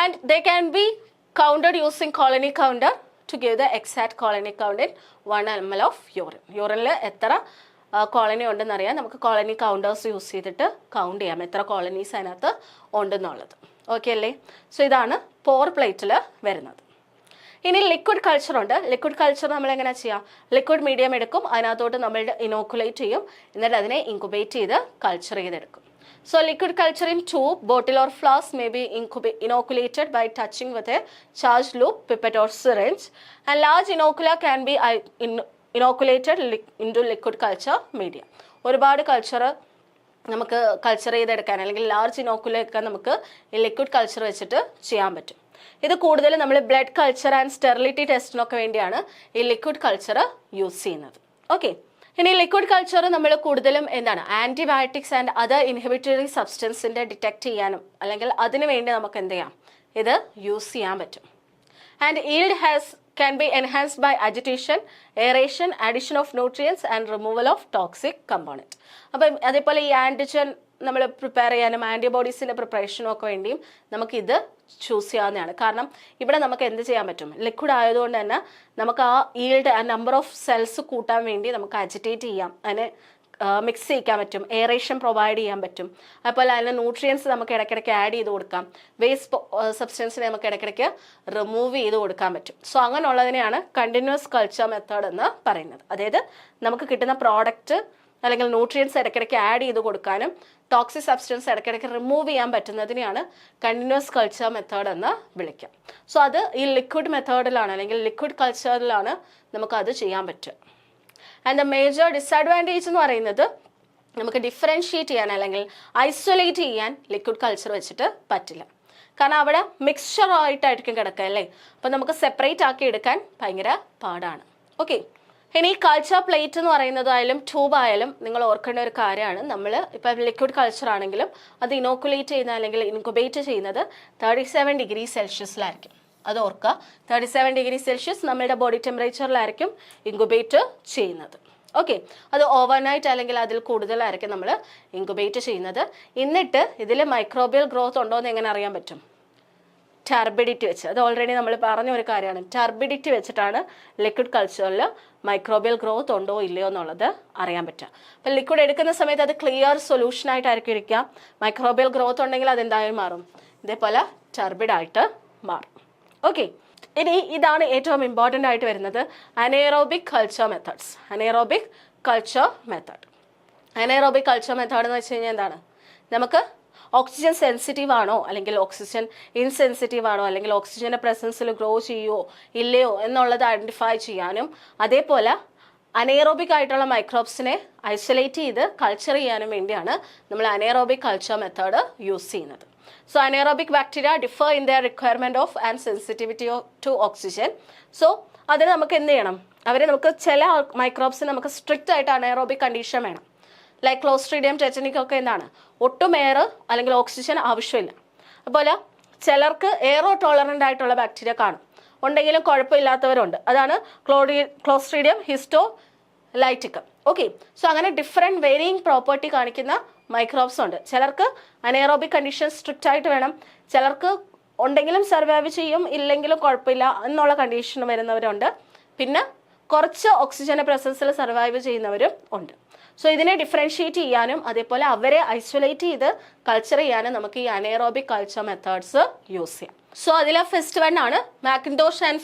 and they can be counted using colony counter to give the exact colony count in 1 ml of urine. യൂറിനിൽ എത്ര കോളനി ഉണ്ടെന്ന് അറിയാൻ നമുക്ക് കോളനി കൗണ്ടേഴ്സ് യൂസ് ചെയ്തിട്ട് കൗണ്ട് ചെയ്യാം എത്ര കോളനീസ് അതിനകത്ത് ഉണ്ടെന്നുള്ളത്. ഓക്കെ അല്ലേ. സോ ഇതാണ് പോർ പ്ലേറ്റിൽ വരുന്നത്. ഇനി ലിക്വിഡ് കൾച്ചർ ഉണ്ട്. ലിക്വിഡ് കൾച്ചർ നമ്മൾ എങ്ങനെ ചെയ്യാം, ലിക്വിഡ് മീഡിയം എടുക്കും, അതിനകത്തോട്ട് നമ്മൾ ഇനോക്കുലേറ്റ് ചെയ്യും, എന്നിട്ട് അതിനെ ഇൻക്യുബേറ്റ് ചെയ്ത് കൾച്ചർ ചെയ്തെടുക്കും. So liquid culture in tube, bottle or flask may be inoculated by touching with a charged loop, pipette or syringe, and large inocula can be inoculated into liquid culture media. ഒരുപാട് culture നമുക്ക് culture ചെയ്തെടുക്കാൻ അല്ലെങ്കിൽ large ഇനോക്കുലൊക്കെ നമുക്ക് ഈ liquid culture വെച്ചിട്ട് ചെയ്യാൻ പറ്റും. ഇത് കൂടുതൽ നമ്മൾ ബ്ലഡ് കൾച്ചർ ആൻഡ് സ്റ്റെറിലിറ്റി ടെസ്റ്റിനൊക്കെ വേണ്ടിയാണ് ഈ ലിക്വിഡ് കൾച്ചർ യൂസ് ചെയ്യുന്നത്. ഓക്കെ, ഇനി ലിക്വിഡ് കൾച്ചർ നമ്മൾ കൂടുതലും എന്താണ്, ആൻറ്റിബയോട്ടിക്സ് ആൻഡ് അതർ ഇൻഹിബിറ്ററി സബ്സ്റ്റൻസിൻ്റെ ഡിറ്റക്ട് ചെയ്യാനും അല്ലെങ്കിൽ അതിനു വേണ്ടി നമുക്ക് എന്ത് ചെയ്യാം, ഇത് യൂസ് ചെയ്യാൻ പറ്റും. And yield can be enhanced by agitation, aeration, addition of nutrients and removal of toxic component. അപ്പം അതേപോലെ ഈ ആൻറ്റിജൻ നമ്മൾ പ്രിപ്പയർ ചെയ്യാനും ആൻറ്റിബോഡീസിൻ്റെ പ്രിപ്പറേഷനും ഒക്കെ വേണ്ടിയും നമുക്കിത് ചൂസ് ചെയ്യാവുന്നതാണ്. കാരണം ഇവിടെ നമുക്ക് എന്ത് ചെയ്യാൻ പറ്റും, ലിക്വിഡ് ആയതുകൊണ്ട് തന്നെ നമുക്ക് ആ ഈൽഡ് ആ നമ്പർ ഓഫ് സെൽസ് കൂട്ടാൻ വേണ്ടി നമുക്ക് അജിറ്റേറ്റ് ചെയ്യാം, അതിനെ മിക്സ് ചെയ്യിക്കാൻ പറ്റും, എയറേഷൻ പ്രൊവൈഡ് ചെയ്യാൻ പറ്റും. അതുപോലെ അതിന് ന്യൂട്രിയൻസ് നമുക്ക് ഇടയ്ക്കിടയ്ക്ക് ആഡ് ചെയ്ത് കൊടുക്കാം, വേസ്റ്റ് സബ്സ്റ്റൻസിനെ നമുക്ക് ഇടയ്ക്കിടയ്ക്ക് റിമൂവ് ചെയ്ത് കൊടുക്കാൻ പറ്റും. സോ അങ്ങനെയുള്ളതിനെയാണ് കണ്ടിന്യൂസ് കൾച്ചർ മെത്തേഡ് എന്ന് പറയുന്നത്. അതായത് നമുക്ക് കിട്ടുന്ന പ്രോഡക്റ്റ് അല്ലെങ്കിൽ ന്യൂട്രിയൻസ് ഇടയ്ക്കിടയ്ക്ക് ആഡ് ചെയ്ത് കൊടുക്കാനും ടോക്സിക് സബ്സ്റ്റൻസ് ഇടയ്ക്കിടയ്ക്ക് റിമൂവ് ചെയ്യാൻ പറ്റുന്നതിനെയാണ് കണ്ടിന്യൂസ് കൾച്ചർ മെത്തേഡ് എന്ന് വിളിക്കുക. സോ അത് ഈ ലിക്വിഡ് മെത്തേഡിലാണ് അല്ലെങ്കിൽ ലിക്വിഡ് കൾച്ചറിലാണ് നമുക്കത് ചെയ്യാൻ പറ്റുക. ആൻഡ് ദ മേജർ ഡിസഡ്വാൻറ്റേജ് എന്ന് പറയുന്നത് നമുക്ക് ഡിഫറൻഷിയേറ്റ് ചെയ്യാൻ അല്ലെങ്കിൽ ഐസൊലേറ്റ് ചെയ്യാൻ ലിക്വിഡ് കൾച്ചർ വെച്ചിട്ട് പറ്റില്ല. കാരണം അവിടെ മിക്സ്ചർ ആയിട്ടായിരിക്കും കിടക്കുക അല്ലേ, അപ്പം നമുക്ക് സെപ്പറേറ്റ് ആക്കി എടുക്കാൻ ഭയങ്കര പാടാണ്. ഓക്കെ, ഇനി കൾച്ചർ പ്ലേറ്റ് എന്ന് പറയുന്നത് ആയാലും ട്യൂബ് ആയാലും നിങ്ങൾ ഓർക്കേണ്ട ഒരു കാര്യമാണ്, നമ്മൾ ഇപ്പം ലിക്വിഡ് കൾച്ചർ ആണെങ്കിലും അത് ഇനോക്കുലേറ്റ് ചെയ്യുന്ന അല്ലെങ്കിൽ ഇൻക്യുബേറ്റ് ചെയ്യുന്നത് 37 ഡിഗ്രി സെൽഷ്യസിലായിരിക്കും. അത് ഓർക്കുക, 37 ഡിഗ്രി സെൽഷ്യസ് നമ്മളുടെ ബോഡി ടെമ്പറേച്ചറിലായിരിക്കും ഇൻക്യുബേറ്റ് ചെയ്യുന്നത്. ഓക്കെ, അത് ഓവർനൈറ്റ് അല്ലെങ്കിൽ അതിൽ കൂടുതലായിരിക്കും നമ്മൾ ഇൻക്യുബേറ്റ് ചെയ്യുന്നത്. എന്നിട്ട് ഇതിൽ മൈക്രോബിയൽ ഗ്രോത്ത് ഉണ്ടോ എന്ന് എങ്ങനെ അറിയാൻ പറ്റും, ടർബിഡിറ്റി വെച്ച്. അത് ഓൾറെഡി നമ്മൾ പറഞ്ഞ ഒരു കാര്യമാണ്. ടർബിഡിറ്റി വെച്ചിട്ടാണ് ലിക്വിഡ് കൾച്ചറിൽ മൈക്രോബിയൽ ഗ്രോത്ത് ഉണ്ടോ ഇല്ലയോ എന്നുള്ളത് അറിയാൻ പറ്റുക. അപ്പം ലിക്വിഡ് എടുക്കുന്ന സമയത്ത് അത് ക്ലിയർ സൊല്യൂഷനായിട്ടായിരിക്കും ഇരിക്കുക. മൈക്രോബിയൽ ഗ്രോത്ത് ഉണ്ടെങ്കിൽ അതെന്തായാലും മാറും, ഇതേപോലെ ടർബിഡായിട്ട് മാറും. ഓക്കെ, ഇനി ഇതാണ് ഏറ്റവും ഇമ്പോർട്ടൻ്റ് ആയിട്ട് വരുന്നത്, anaerobic culture methods. Anaerobic culture method എന്ന് വെച്ച് കഴിഞ്ഞാൽ എന്താണ്, നമുക്ക് ഓക്സിജൻ സെൻസിറ്റീവ് ആണോ അല്ലെങ്കിൽ ഓക്സിജൻ ഇൻസെൻസിറ്റീവ് ആണോ അല്ലെങ്കിൽ ഓക്സിജൻ്റെ പ്രസൻസിൽ ഗ്രോ ചെയ്യുമോ ഇല്ലയോ എന്നുള്ളത് ഐഡൻറ്റിഫൈ ചെയ്യാനും അതേപോലെ അനേറോബിക് ആയിട്ടുള്ള മൈക്രോബ്സിനെ ഐസൊലേറ്റ് ചെയ്ത് കൾച്ചർ ചെയ്യാനും വേണ്ടിയാണ് നമ്മൾ അനേറോബിക് കൾച്ചർ മെത്തേഡ് യൂസ് ചെയ്യുന്നത്. So anaerobic bacteria differ in their requirement of and sensitivity to oxygen. So അതിന് നമുക്ക് എന്ത് ചെയ്യണം, അവരെ നമുക്ക് ചില മൈക്രോബ്സിന് നമുക്ക് സ്ട്രിക്റ്റ് ആയിട്ട് അനേറോബിക് കണ്ടീഷൻ വേണം. ലൈക്ക് ക്ലോസ്ട്രീഡിയം ടെറ്റനിക് ഒക്കെ എന്താണ്, ഒട്ടും എയർ അല്ലെങ്കിൽ ഓക്സിജൻ ആവശ്യമില്ല. അതുപോലെ ചിലർക്ക് എയറോ ടോളറൻ്റ് ആയിട്ടുള്ള ബാക്ടീരിയ കാണും, ഉണ്ടെങ്കിലും കുഴപ്പമില്ലാത്തവരുണ്ട്. അതാണ് ക്ലോസ്ട്രീഡിയം ഹിസ്റ്റോ ലൈറ്റിക്കം. ഓക്കെ, സോ അങ്ങനെ ഡിഫറെൻറ്റ് വേരിയിങ് പ്രോപ്പർട്ടി കാണിക്കുന്ന മൈക്രോബ്സ് ഉണ്ട്. ചിലർക്ക് അനേറോബിക് കണ്ടീഷൻ സ്ട്രിക്റ്റ് ആയിട്ട് വേണം, ചിലർക്ക് ഉണ്ടെങ്കിലും സർവൈവ് ചെയ്യും, ഇല്ലെങ്കിലും കുഴപ്പമില്ല എന്നുള്ള കണ്ടീഷൻ വരുന്നവരുണ്ട്. പിന്നെ കുറച്ച് ഓക്സിജൻ്റെ പ്രസൻസിൽ സർവൈവ് ചെയ്യുന്നവരും ഉണ്ട്. സോ ഇതിനെ ഡിഫറൻഷിയേറ്റ് ചെയ്യാനും അതേപോലെ അവരെ ഐസൊലേറ്റ് ചെയ്ത് കൾച്ചർ ചെയ്യാനും നമുക്ക് ഈ അനേറോബിക് കൾച്ചർ മെത്തേഡ്സ് യൂസ് ചെയ്യാം. സോ അതിലെ ഫസ്റ്റ് വൺ ആണ് മാക്കിൻടോഷ് ആൻഡ്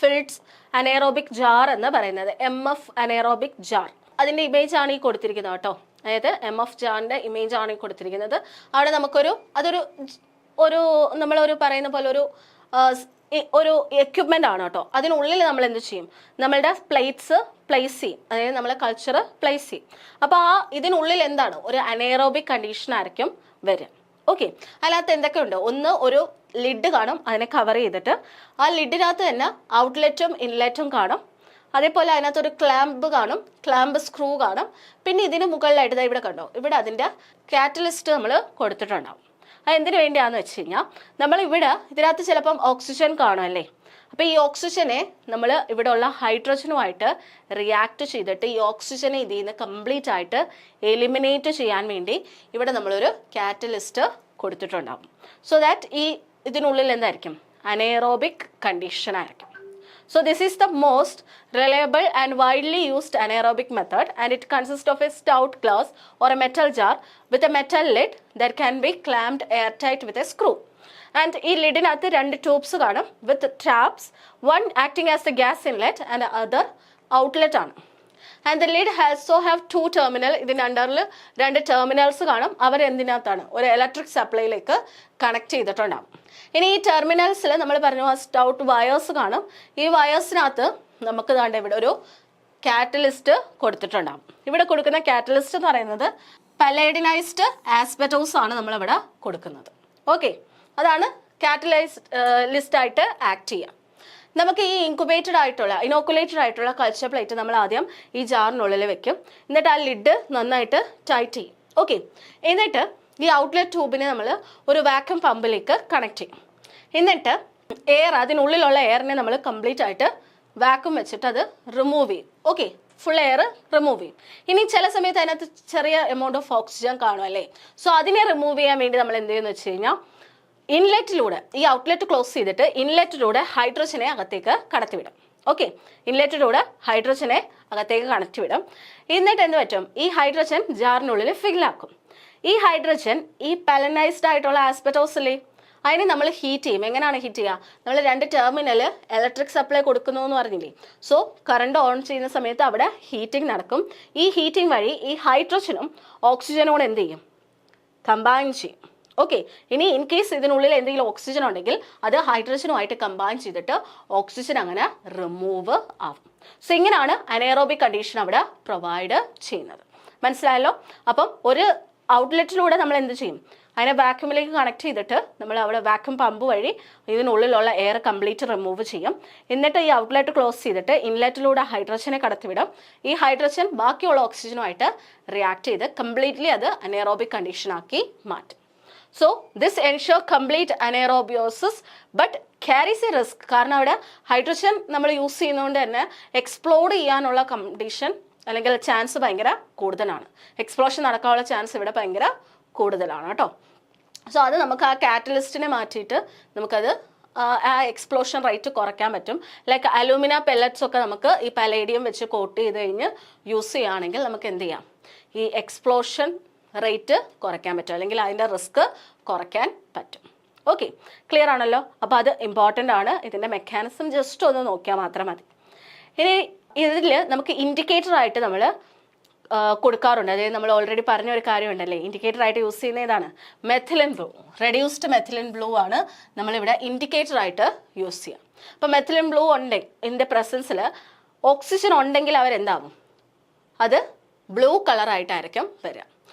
ഫിൽഡ്സ് അനേറോബിക് ജാർ എന്ന് പറയുന്നത്, MF അനേറോബിക് ജാർ. അതിൻ്റെ ഇമേജ് ആണ് ഈ കൊടുത്തിരിക്കുന്നത് കേട്ടോ. അതായത് MF ജാറിൻ്റെ ഇമേജ് ആണ് ഈ കൊടുത്തിരിക്കുന്നത്. അവിടെ നമുക്കൊരു നമ്മളൊരു പറയുന്ന പോലെ ഒരു എക്യുപ്മെൻ്റ് ആണ് കേട്ടോ. അതിനുള്ളിൽ നമ്മൾ എന്ത് ചെയ്യും, നമ്മളുടെ പ്ലേറ്റ്സ് പ്ലേസ് ചെയ്യും, അതായത് നമ്മളെ കൾച്ചർ പ്ലേസ് ചെയ്യും. അപ്പോൾ ഇതിനുള്ളിൽ എന്താണ്, ഒരു അനേറോബിക് കണ്ടീഷൻ ആയിരിക്കും വരിക. ഓക്കെ, അതിനകത്ത് എന്തൊക്കെയുണ്ട്, ഒന്ന് ഒരു ലിഡ് കാണും, അതിനെ കവർ ചെയ്തിട്ട് ആ ലിഡിനകത്ത് തന്നെ ഔട്ട്ലെറ്റും ഇൻലെറ്റും കാണും. അതേപോലെ അതിനകത്തൊരു ക്ലാമ്പ് കാണും, ക്ലാമ്പ് സ്ക്രൂ കാണും. പിന്നെ ഇതിന് മുകളിലായിട്ട് ഇവിടെ കണ്ടോ, ഇവിടെ അതിൻ്റെ കാറ്റലിസ്റ്റ് നമ്മൾ കൊടുത്തിട്ടുണ്ടാവും. അത് എന്തിനു വേണ്ടിയാണെന്ന് വെച്ച് കഴിഞ്ഞാൽ നമ്മളിവിടെ ഇതിനകത്ത് ചിലപ്പം ഓക്സിജൻ കാണും അല്ലേ. അപ്പോൾ ഈ ഓക്സിജനെ നമ്മൾ ഇവിടെ ഉള്ള ഹൈഡ്രജനുമായിട്ട് റിയാക്ട് ചെയ്തിട്ട് ഈ ഓക്സിജനെ ഇതിൽ നിന്ന് കംപ്ലീറ്റ് ആയിട്ട് എലിമിനേറ്റ് ചെയ്യാൻ വേണ്ടി ഇവിടെ നമ്മളൊരു കാറ്റലിസ്റ്റ് കൊടുത്തിട്ടുണ്ടാവും. സോ ദാറ്റ് ഇതിനുള്ളിൽ എന്തായിരിക്കും, അനേറോബിക് കണ്ടീഷൻ ആയിരിക്കും. So this is the most reliable and widely used anaerobic method, and it consists of a stout glass or a metal jar with a metal lid that can be clamped airtight with a screw. And ഈ ലിഡിനകത്ത് 2 tubes കാണും with traps, one acting as the gas inlet and the other outlet ആണ്. And the lid also have 2 terminal. ഇതിൻ്റെ അണ്ടറിൽ 2 terminals കാണും. അവർ എന്തിനകത്താണ്, ഒരു electric സപ്ലൈയിലേക്ക് connect ചെയ്തിട്ടുണ്ടാകും. ഇനി ഈ ടെർമിനൽസിൽ നമ്മൾ പറഞ്ഞു ആ സ്റ്റൗട്ട് വയേഴ്സ് കാണും. ഈ വയേഴ്സിനകത്ത് നമുക്ക് ദാണ്ട് ഇവിടെ ഒരു കാറ്റലിസ്റ്റ് കൊടുത്തിട്ടുണ്ടാകും. ഇവിടെ കൊടുക്കുന്ന കാറ്റലിസ്റ്റ് എന്ന് പറയുന്നത് പലേഡിനൈസ്ഡ് ആസ്ബറ്റോസ് ആണ് നമ്മളിവിടെ കൊടുക്കുന്നത്. ഓക്കെ, അതാണ് കാറ്റലിസ്റ്റായിട്ട് ആക്ട് ചെയ്യുക. നമുക്ക് ഈ ഇനോക്കുലേറ്റഡ് ആയിട്ടുള്ള കൾച്ചർ പ്ലേറ്റ് നമ്മൾ ആദ്യം ഈ ജാറിനുള്ളിൽ വെക്കും. എന്നിട്ട് ആ ലിഡ് നന്നായിട്ട് ടൈറ്റ് ചെയ്യും. ഓക്കെ, എന്നിട്ട് ഈ ഔട്ട്ലെറ്റ് ട്യൂബിനെ നമ്മൾ ഒരു വാക്യൂം പമ്പിലേക്ക് കണക്ട് ചെയ്യും. എന്നിട്ട് അതിനുള്ളിലുള്ള എയറിനെ നമ്മൾ കംപ്ലീറ്റ് ആയിട്ട് വാക്യൂം വെച്ചിട്ട് അത് റിമൂവ് ചെയ്യും. ഓക്കെ, ഫുൾ എയർ റിമൂവ് ചെയ്യും. ഇനി ചില സമയത്ത് അതിനകത്ത് ചെറിയ എമൗണ്ട് ഓഫ് ഓക്സിജൻ കാണും അല്ലേ. സോ അതിനെ റിമൂവ് ചെയ്യാൻ വേണ്ടി നമ്മൾ എന്ത് ചെയ്യുമെന്ന് വെച്ച് കഴിഞ്ഞാൽ ഇൻലെറ്റിലൂടെ ഈ ഔട്ട്ലെറ്റ് ക്ലോസ് ചെയ്തിട്ട് ഇൻലെറ്റിലൂടെ ഹൈഡ്രജനെ അകത്തേക്ക് കടത്തിവിടും. ഓക്കെ, ഇൻലെറ്റിലൂടെ ഹൈഡ്രജനെ അകത്തേക്ക് കടത്തിവിടും. എന്നിട്ട് എന്ത് പറ്റും, ഈ ഹൈഡ്രജൻ ജാറിനുള്ളിൽ ഫില്ലാക്കും. ഈ ഹൈഡ്രജൻ ഈ പലനൈസ്ഡ് ആയിട്ടുള്ള ആസ്പെറ്റോസിലെ അതിനെ നമ്മൾ ഹീറ്റ് ചെയ്യും. എങ്ങനെയാണ് ഹീറ്റ് ചെയ്യുക, നമ്മൾ 2 ടെർമിനൽ ഇലക്ട്രിക് സപ്ലൈ കൊടുക്കുന്നു എന്ന് പറഞ്ഞില്ലേ. സോ കറണ്ട് ഓൺ ചെയ്യുന്ന സമയത്ത് അവിടെ ഹീറ്റിംഗ് നടക്കും. ഈ ഹീറ്റിംഗ് വഴി ഈ ഹൈഡ്രജനും ഓക്സിജനോട് എന്ത് ചെയ്യും, കമ്പൈൻ ചെയ്യും. ഓക്കെ, ഇനി ഇൻ കേസ് ഇതിനുള്ളിൽ എന്തെങ്കിലും ഓക്സിജൻ ഉണ്ടെങ്കിൽ അത് ഹൈഡ്രജനുമായിട്ട് കമ്പൈൻ ചെയ്തിട്ട് ഓക്സിജൻ അങ്ങനെ റിമൂവ് ആവും. സോ ഇങ്ങനെയാണ് അനേറോബിക് കണ്ടീഷൻ അവിടെ പ്രൊവൈഡ് ചെയ്യുന്നത്. മനസ്സിലായല്ലോ. അപ്പം ഒരു ഔട്ട്ലെറ്റിലൂടെ നമ്മൾ എന്ത് ചെയ്യും, അതിനെ വാക്യൂമിലേക്ക് കണക്ട് ചെയ്തിട്ട് നമ്മൾ അവിടെ വാക്യൂം പമ്പ് വഴി ഇതിനുള്ളിലുള്ള എയർ കംപ്ലീറ്റ് റിമൂവ് ചെയ്യും. എന്നിട്ട് ഈ ഔട്ട്ലെറ്റ് ക്ലോസ് ചെയ്തിട്ട് ഇൻലെറ്റിലൂടെ ഹൈഡ്രജനെ കടത്തിവിടും. ഈ ഹൈഡ്രജൻ ബാക്കിയുള്ള ഓക്സിജനുമായിട്ട് റിയാക്ട് ചെയ്ത് കംപ്ലീറ്റ്ലി അത് അനേറോബിക് കണ്ടീഷനാക്കി മാറ്റും. So this ensure complete anaerobiosis but carries a risk. കാരണം അവിടെ ഹൈഡ്രജൻ നമ്മൾ യൂസ് ചെയ്യുന്നതുകൊണ്ട് തന്നെ എക്സ്പ്ലോഡ് ചെയ്യാനുള്ള കണ്ടീഷൻ അല്ലെങ്കിൽ ചാൻസ് ഭയങ്കര കൂടുതലാണ്. എക്സ്പ്ലോഷൻ നടക്കാനുള്ള ചാൻസ് ഇവിടെ ഭയങ്കര കൂടുതലാണ് കേട്ടോ. സോ അത് നമുക്ക് ആ കാറ്റലിസ്റ്റിനെ മാറ്റിയിട്ട് നമുക്കത് ആ എക്സ്പ്ലോഷൻ റേറ്റ് കുറയ്ക്കാൻ പറ്റും. ലൈക്ക് അലൂമിന പെല്ലറ്റ്സ് ഒക്കെ നമുക്ക് ഈ പലേഡിയം വെച്ച് കോട്ട് ചെയ്ത് കഴിഞ്ഞ് യൂസ് ചെയ്യുകയാണെങ്കിൽ നമുക്ക് എന്ത് ചെയ്യാം, ഈ എക്സ്പ്ലോഷൻ റേറ്റ് കുറയ്ക്കാൻ പറ്റും, അല്ലെങ്കിൽ അതിൻ്റെ റിസ്ക് കുറയ്ക്കാൻ പറ്റും. ഓക്കെ, ക്ലിയർ ആണല്ലോ. അപ്പോൾ അത് ഇമ്പോർട്ടൻ്റ് ആണ്. ഇതിൻ്റെ മെക്കാനിസം ജസ്റ്റ് ഒന്ന് നോക്കിയാൽ മാത്രം മതി. ഇനി ഇതിൽ നമുക്ക് ഇൻഡിക്കേറ്റർ ആയിട്ട് നമ്മൾ കൊടുക്കാറുണ്ട്. അതായത് നമ്മൾ ഓൾറെഡി പറഞ്ഞ ഒരു കാര്യമുണ്ടല്ലേ, ഇൻഡിക്കേറ്റർ ആയിട്ട് യൂസ് ചെയ്യുന്ന ഏതാണ്, methylene blue. Reduced methylene blue ആണ് നമ്മളിവിടെ ഇൻഡിക്കേറ്റർ ആയിട്ട് യൂസ് ചെയ്യുക. അപ്പോൾ മെഥിലിൻ ബ്ലൂ ഇതിൻ്റെ പ്രസൻസിൽ ഓക്സിജൻ ഉണ്ടെങ്കിൽ അവരെന്താവും, അത് ബ്ലൂ കളറായിട്ടായിരിക്കും വരിക.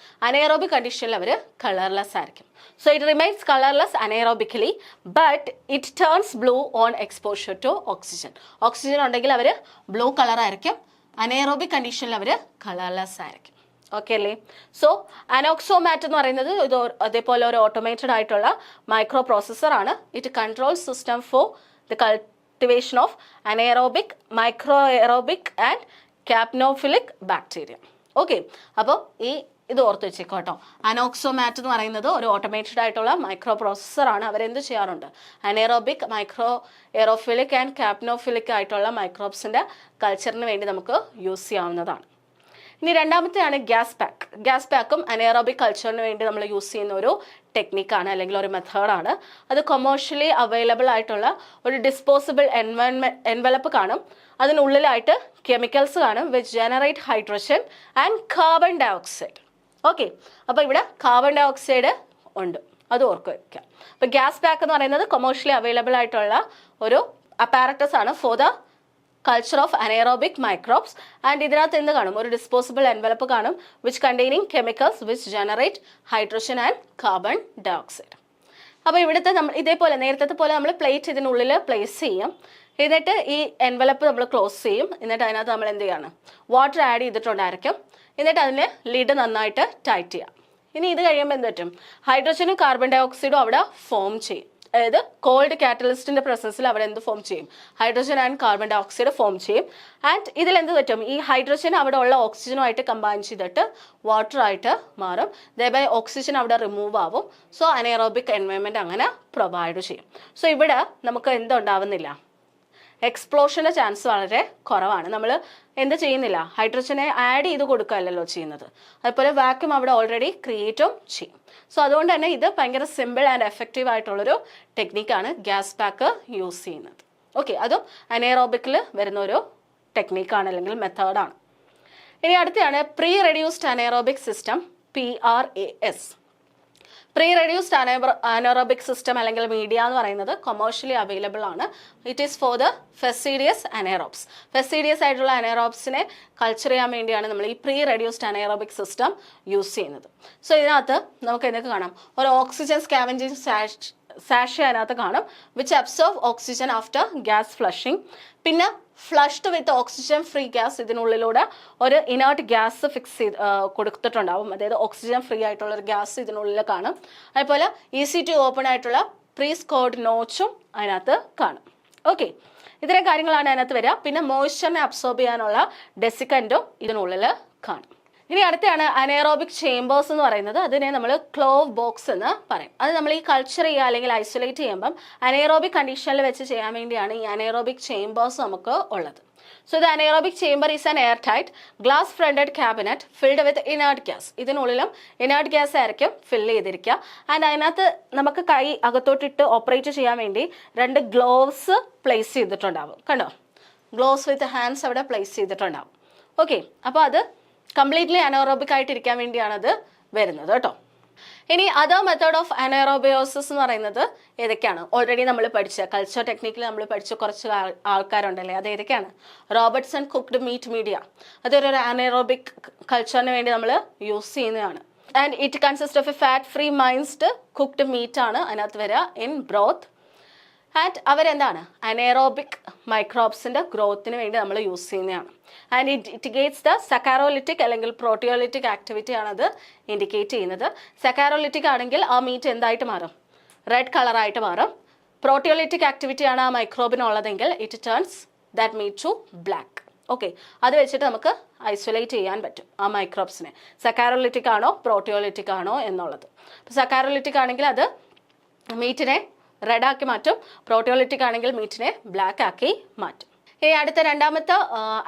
അനേറോബിക് കണ്ടീഷനിൽ അവർ കളർലെസ് ആയിരിക്കും. So it remains colourless anaerobically but it turns blue on exposure to oxygen. Oxygen ഉണ്ടെങ്കിൽ അവർ ബ്ലൂ കളറായിരിക്കും, അനേറോബിക് കണ്ടീഷനിൽ അവർ കളർലെസ് ആയിരിക്കും. ഓക്കെ അല്ലേ? സോ അനോക്സോമാറ്റ് എന്ന് പറയുന്നത് ഇത് അതേപോലെ ഒരു ഓട്ടോമേറ്റഡ് ആയിട്ടുള്ള മൈക്രോ പ്രോസസ്സറാണ്. It control system for the cultivation of anaerobic, micro aerobic and capnophilic bacteria. Okay, അപ്പോൾ ഇത് ഓർത്ത് വെച്ചേക്കോ കേട്ടോ. അനോക്സോമാറ്റ് എന്ന് പറയുന്നത് ഒരു ഓട്ടോമേറ്റഡ് ആയിട്ടുള്ള മൈക്രോ പ്രോസസ്സറാണ്. അവരെന്ത് ചെയ്യാറുണ്ട്? അനേറോബിക്, മൈക്രോ എയറോഫിലിക് ആൻഡ് ക്യാപ്നോഫിലിക് ആയിട്ടുള്ള മൈക്രോബ്സിൻ്റെ കൾച്ചറിന് വേണ്ടി നമുക്ക് യൂസ് ചെയ്യാവുന്നതാണ്. ഇനി രണ്ടാമത്തെയാണ് ഗ്യാസ് പാക്ക്. ഗ്യാസ് പാക്കും അനേറോബിക് കൾച്ചറിന് വേണ്ടി നമ്മൾ യൂസ് ചെയ്യുന്ന ഒരു ടെക്നിക്കാണ് അല്ലെങ്കിൽ ഒരു മെത്തേഡാണ്. അത് കൊമേഴ്ഷ്യലി അവൈലബിൾ ആയിട്ടുള്ള ഒരു ഡിസ്പോസിബിൾ എൻവലപ്പ് കാണും. അതിനുള്ളിലായിട്ട് കെമിക്കൽസ് കാണും which generate hydrogen and carbon dye oxide. Okay, അപ്പോൾ ഇവിടെ കാർബൺ ഡൈ ഓക്സൈഡ് ഉണ്ട്, അത് ഓർക്കുക വയ്ക്കാം. അപ്പോൾ ഗ്യാസ് പാക്ക് എന്ന് പറയുന്നത് കൊമേഴ്ഷ്യലി അവൈലബിൾ ആയിട്ടുള്ള ഒരു അപ്പാരറ്റസ് ആണ് for the culture of anaerobic microbes. And ഇതിനകത്ത് എന്ത് കാണും? ഒരു ഡിസ്പോസിബിൾ എൻവലപ്പ് കാണും which containing chemicals which generate hydrogen and carbon dye ഓക്സൈഡ്. അപ്പോൾ ഇവിടുത്തെ ഇതേപോലെ നേരത്തെ പോലെ നമ്മൾ പ്ലേറ്റ് ഇതിനുള്ളിൽ പ്ലേസ് ചെയ്യും. എന്നിട്ട് ഈ എൻവലപ്പ് നമ്മൾ ക്ലോസ് ചെയ്യും. എന്നിട്ട് അതിനകത്ത് നമ്മൾ എന്ത് ചെയ്യാണ്? വാട്ടർ ആഡ് ചെയ്തിട്ടുണ്ടായിരിക്കും. എന്നിട്ട് അതിന് ലിഡ് നന്നായിട്ട് ടൈറ്റ് ചെയ്യാം. ഇനി ഇത് കഴിയുമ്പോൾ എന്ത് പറ്റും? ഹൈഡ്രജനും കാർബൺ ഡൈ ഓക്സൈഡും അവിടെ ഫോം ചെയ്യും. അതായത് കോൾഡ് കാറ്റലിസ്റ്റിന്റെ പ്രസൻസിൽ അവിടെ എന്ത് ഫോം ചെയ്യും? Hydrogen and carbon dye oxide form ചെയ്യും. ആൻഡ് ഇതിൽ എന്ത് പറ്റും? ഈ ഹൈഡ്രജൻ അവിടെ ഉള്ള ഓക്സിജനുമായിട്ട് കമ്പൈൻ ചെയ്തിട്ട് വാട്ടർ ആയിട്ട് മാറും. ദയവായി ഓക്സിജൻ അവിടെ റിമൂവ് ആവും. സോ അനേറോബിക് എൻവയോൺമെന്റ് അങ്ങനെ പ്രൊവൈഡ് ചെയ്യും. സോ ഇവിടെ നമുക്ക് എന്തുണ്ടാവുന്നില്ല? എക്സ്പ്ലോഷൻ്റെ ചാൻസ് വളരെ കുറവാണ്. നമ്മൾ എന്ത് ചെയ്യുന്നില്ല? ഹൈഡ്രജനെ ആഡ് ചെയ്ത് കൊടുക്കുകയല്ലോ ചെയ്യുന്നത്. അതുപോലെ വാക്യൂം അവിടെ ഓൾറെഡി ക്രിയേറ്റും ചെയ്യും. സോ അതുകൊണ്ട് തന്നെ ഇത് ഭയങ്കര സിമ്പിൾ ആൻഡ് എഫക്റ്റീവ് ആയിട്ടുള്ളൊരു ടെക്നിക്കാണ് ഗ്യാസ് പാക്ക് യൂസ് ചെയ്യുന്നത്. ഓക്കെ, അതും അനേറോബിക്കിൽ വരുന്ന ഒരു ടെക്നിക്കാണ് അല്ലെങ്കിൽ മെത്തേഡാണ്. ഇനി അടുത്താണ് pre reduced anaerobic system, PRAS. Pre reduced anaerobic system അല്ലെങ്കിൽ മീഡിയ എന്ന് പറയുന്നത് കൊമേഴ്ഷ്യലി അവൈലബിൾ ആണ്. It is for the fastidious anaerobes. Fastidious ആയിട്ടുള്ള അനേറോബ്സിനെ കൾച്ചർ ചെയ്യാൻ വേണ്ടിയാണ് നമ്മൾ ഈ pre reduced anaerobic system use ചെയ്യുന്നത്. സോ ഇതിനകത്ത് നമുക്ക് എന്തൊക്കെ കാണാം? ഒരു ഓക്സിജൻ സ്കാവഞ്ചിങ് സാഷെ അതിനകത്ത് കാണും which absorb oxygen after gas flushing. പിന്നെ flushed with oxygen free gas, ഇതിനുള്ളിലൂടെ ഒരു ഇനേർട്ട് ഗ്യാസ് ഫിക്സ് ചെയ്ത് കൊടുത്തിട്ടുണ്ടാവും. അതായത് ഓക്സിജൻ ഫ്രീ ആയിട്ടുള്ള ഒരു ഗ്യാസ് ഇതിനുള്ളിൽ കാണും. അതുപോലെ ഈസി ടു ഓപ്പൺ ആയിട്ടുള്ള പ്രീ സ്കോർഡ് നോച്ചും അതിനകത്ത് കാണും. ഓക്കെ, ഇത്തരം കാര്യങ്ങളാണ് അതിനകത്ത് വരിക. പിന്നെ മോയ്സ്ചറിനെ അബ്സോർബ് ചെയ്യാനുള്ള ഡെസിക്കൻറ്റും ഇതിനുള്ളിൽ കാണും. ഇനി അടുത്താണ് അനേറോബിക് ചേമ്പേഴ്സ് എന്ന് പറയുന്നത്. അതിനെ നമ്മൾ ക്ലോവ് ബോക്സ് എന്ന് പറയും. അത് നമ്മൾ ഈ കൾച്ചർ ചെയ്യുക അല്ലെങ്കിൽ ഐസൊലേറ്റ് ചെയ്യുമ്പം അനേറോബിക് കണ്ടീഷനിൽ വെച്ച് ചെയ്യാൻ വേണ്ടിയാണ് ഈ അനേറോബിക് ചേമ്പേഴ്സ് നമുക്ക് ഉള്ളത്. So the anaerobic chamber is an air tight glass fronted cabinet filled with inert gas. ഇതിനുള്ളിലും ഇനേർട്ട് ഗ്യാസ് ആയിരിക്കും ഫില്ല് ചെയ്തിരിക്കുക. ആൻഡ് അതിനകത്ത് നമുക്ക് കൈ അകത്തോട്ടിട്ട് ഓപ്പറേറ്റ് ചെയ്യാൻ വേണ്ടി 2 ഗ്ലോവ്സ് പ്ലേസ് ചെയ്തിട്ടുണ്ടാവും. കണ്ടോ? ഗ്ലോവ്സ് വിത്ത് ഹാൻഡ്സ് അവിടെ പ്ലേസ് ചെയ്തിട്ടുണ്ടാവും. ഓക്കെ, അപ്പോൾ അത് കംപ്ലീറ്റ്ലി അനേറോബിക് ആയിട്ടിരിക്കാൻ വേണ്ടിയാണ് അത് വരുന്നത് കേട്ടോ. ഇനി അതർ മെത്തേഡ് ഓഫ് അനേറോബിയോസിസ് എന്ന് പറയുന്നത് ഏതൊക്കെയാണ്? ഓൾറെഡി നമ്മൾ പഠിച്ച കൾച്ചർ ടെക്നിക്കിൽ നമ്മൾ പഠിച്ച കുറച്ച് ആൾക്കാരുണ്ടല്ലേ, അത് ഏതൊക്കെയാണ്? Robertson cooked meat media. അതൊരു അനേറോബിക് കൾച്ചറിന് വേണ്ടി നമ്മൾ യൂസ് ചെയ്യുന്നതാണ്. And it consist of a fat free minced cooked meat ആണ് അതിനകത്ത് വരിക ഇൻ ബ്രോത്ത്. ആൻഡ് അവരെന്താണ്? അനേറോബിക് മൈക്രോബ്സിൻ്റെ ഗ്രോത്തിന് വേണ്ടി നമ്മൾ യൂസ് ചെയ്യുന്നതാണ്. And it indicates the saccharolytic അല്ലെങ്കിൽ പ്രോട്ടിയോലിറ്റിക് ആക്ടിവിറ്റി ആണ് അത് ഇൻഡിക്കേറ്റ് ചെയ്യുന്നത്. സക്കാരോലിറ്റിക് ആണെങ്കിൽ ആ മീറ്റ് എന്തായിട്ട് മാറും? റെഡ് കളറായിട്ട് മാറും. പ്രോട്ടിയോലിറ്റിക് ആക്ടിവിറ്റി ആണ് ആ മൈക്രോബിനുള്ളതെങ്കിൽ it turns that meat to black. Okay, അത് വെച്ചിട്ട് നമുക്ക് ഐസൊലേറ്റ് ചെയ്യാൻ പറ്റും ആ മൈക്രോബ്സിനെ. സക്കാരോലിറ്റിക് ആണോ പ്രോട്ടിയോലിറ്റിക് ആണോ എന്നുള്ളത്. അപ്പോൾ സക്കാരോലിറ്റിക് ആണെങ്കിൽ അത് മീറ്റിനെ റെഡാക്കി മാറ്റും. പ്രോട്ടിയോലിറ്റിക് ആണെങ്കിൽ മീറ്റിനെ ബ്ലാക്ക് ആക്കി മാറ്റും. ഇനി അടുത്ത രണ്ടാമത്തെ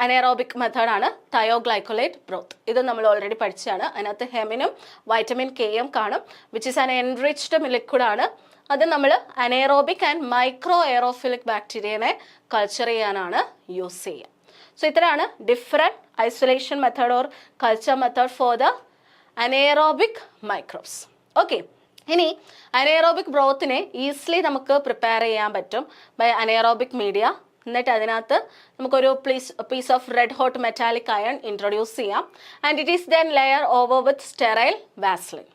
അനേറോബിക് മെത്തേഡാണ് തയോഗ്ലൈക്കോലേറ്റ് ബ്രോത്ത്. ഇത് നമ്മൾ ഓൾറെഡി പഠിച്ചതാണ്. അതിനകത്ത് ഹെമിനും വൈറ്റമിൻ കെയും കാണും which is an enriched liquid ആണ്. അത് നമ്മൾ അനേറോബിക് ആൻഡ് മൈക്രോ എയറോഫിലിക് ബാക്ടീരിയനെ കൾച്ചർ ചെയ്യാനാണ് യൂസ് ചെയ്യുക. സോ ഇത്രയാണ് different isolation method or culture method for the anaerobic microbes. Okay, ഇനി അനേറോബിക് ബ്രോത്തിനെ ഈസിലി നമുക്ക് പ്രിപ്പയർ ചെയ്യാൻ പറ്റും ബൈ അനേറോബിക് മീഡിയ. എന്നിട്ട് അതിനകത്ത് നമുക്കൊരു piece of red hot metallic iron introduce ചെയ്യാം. And it is then layer over with sterile vaseline.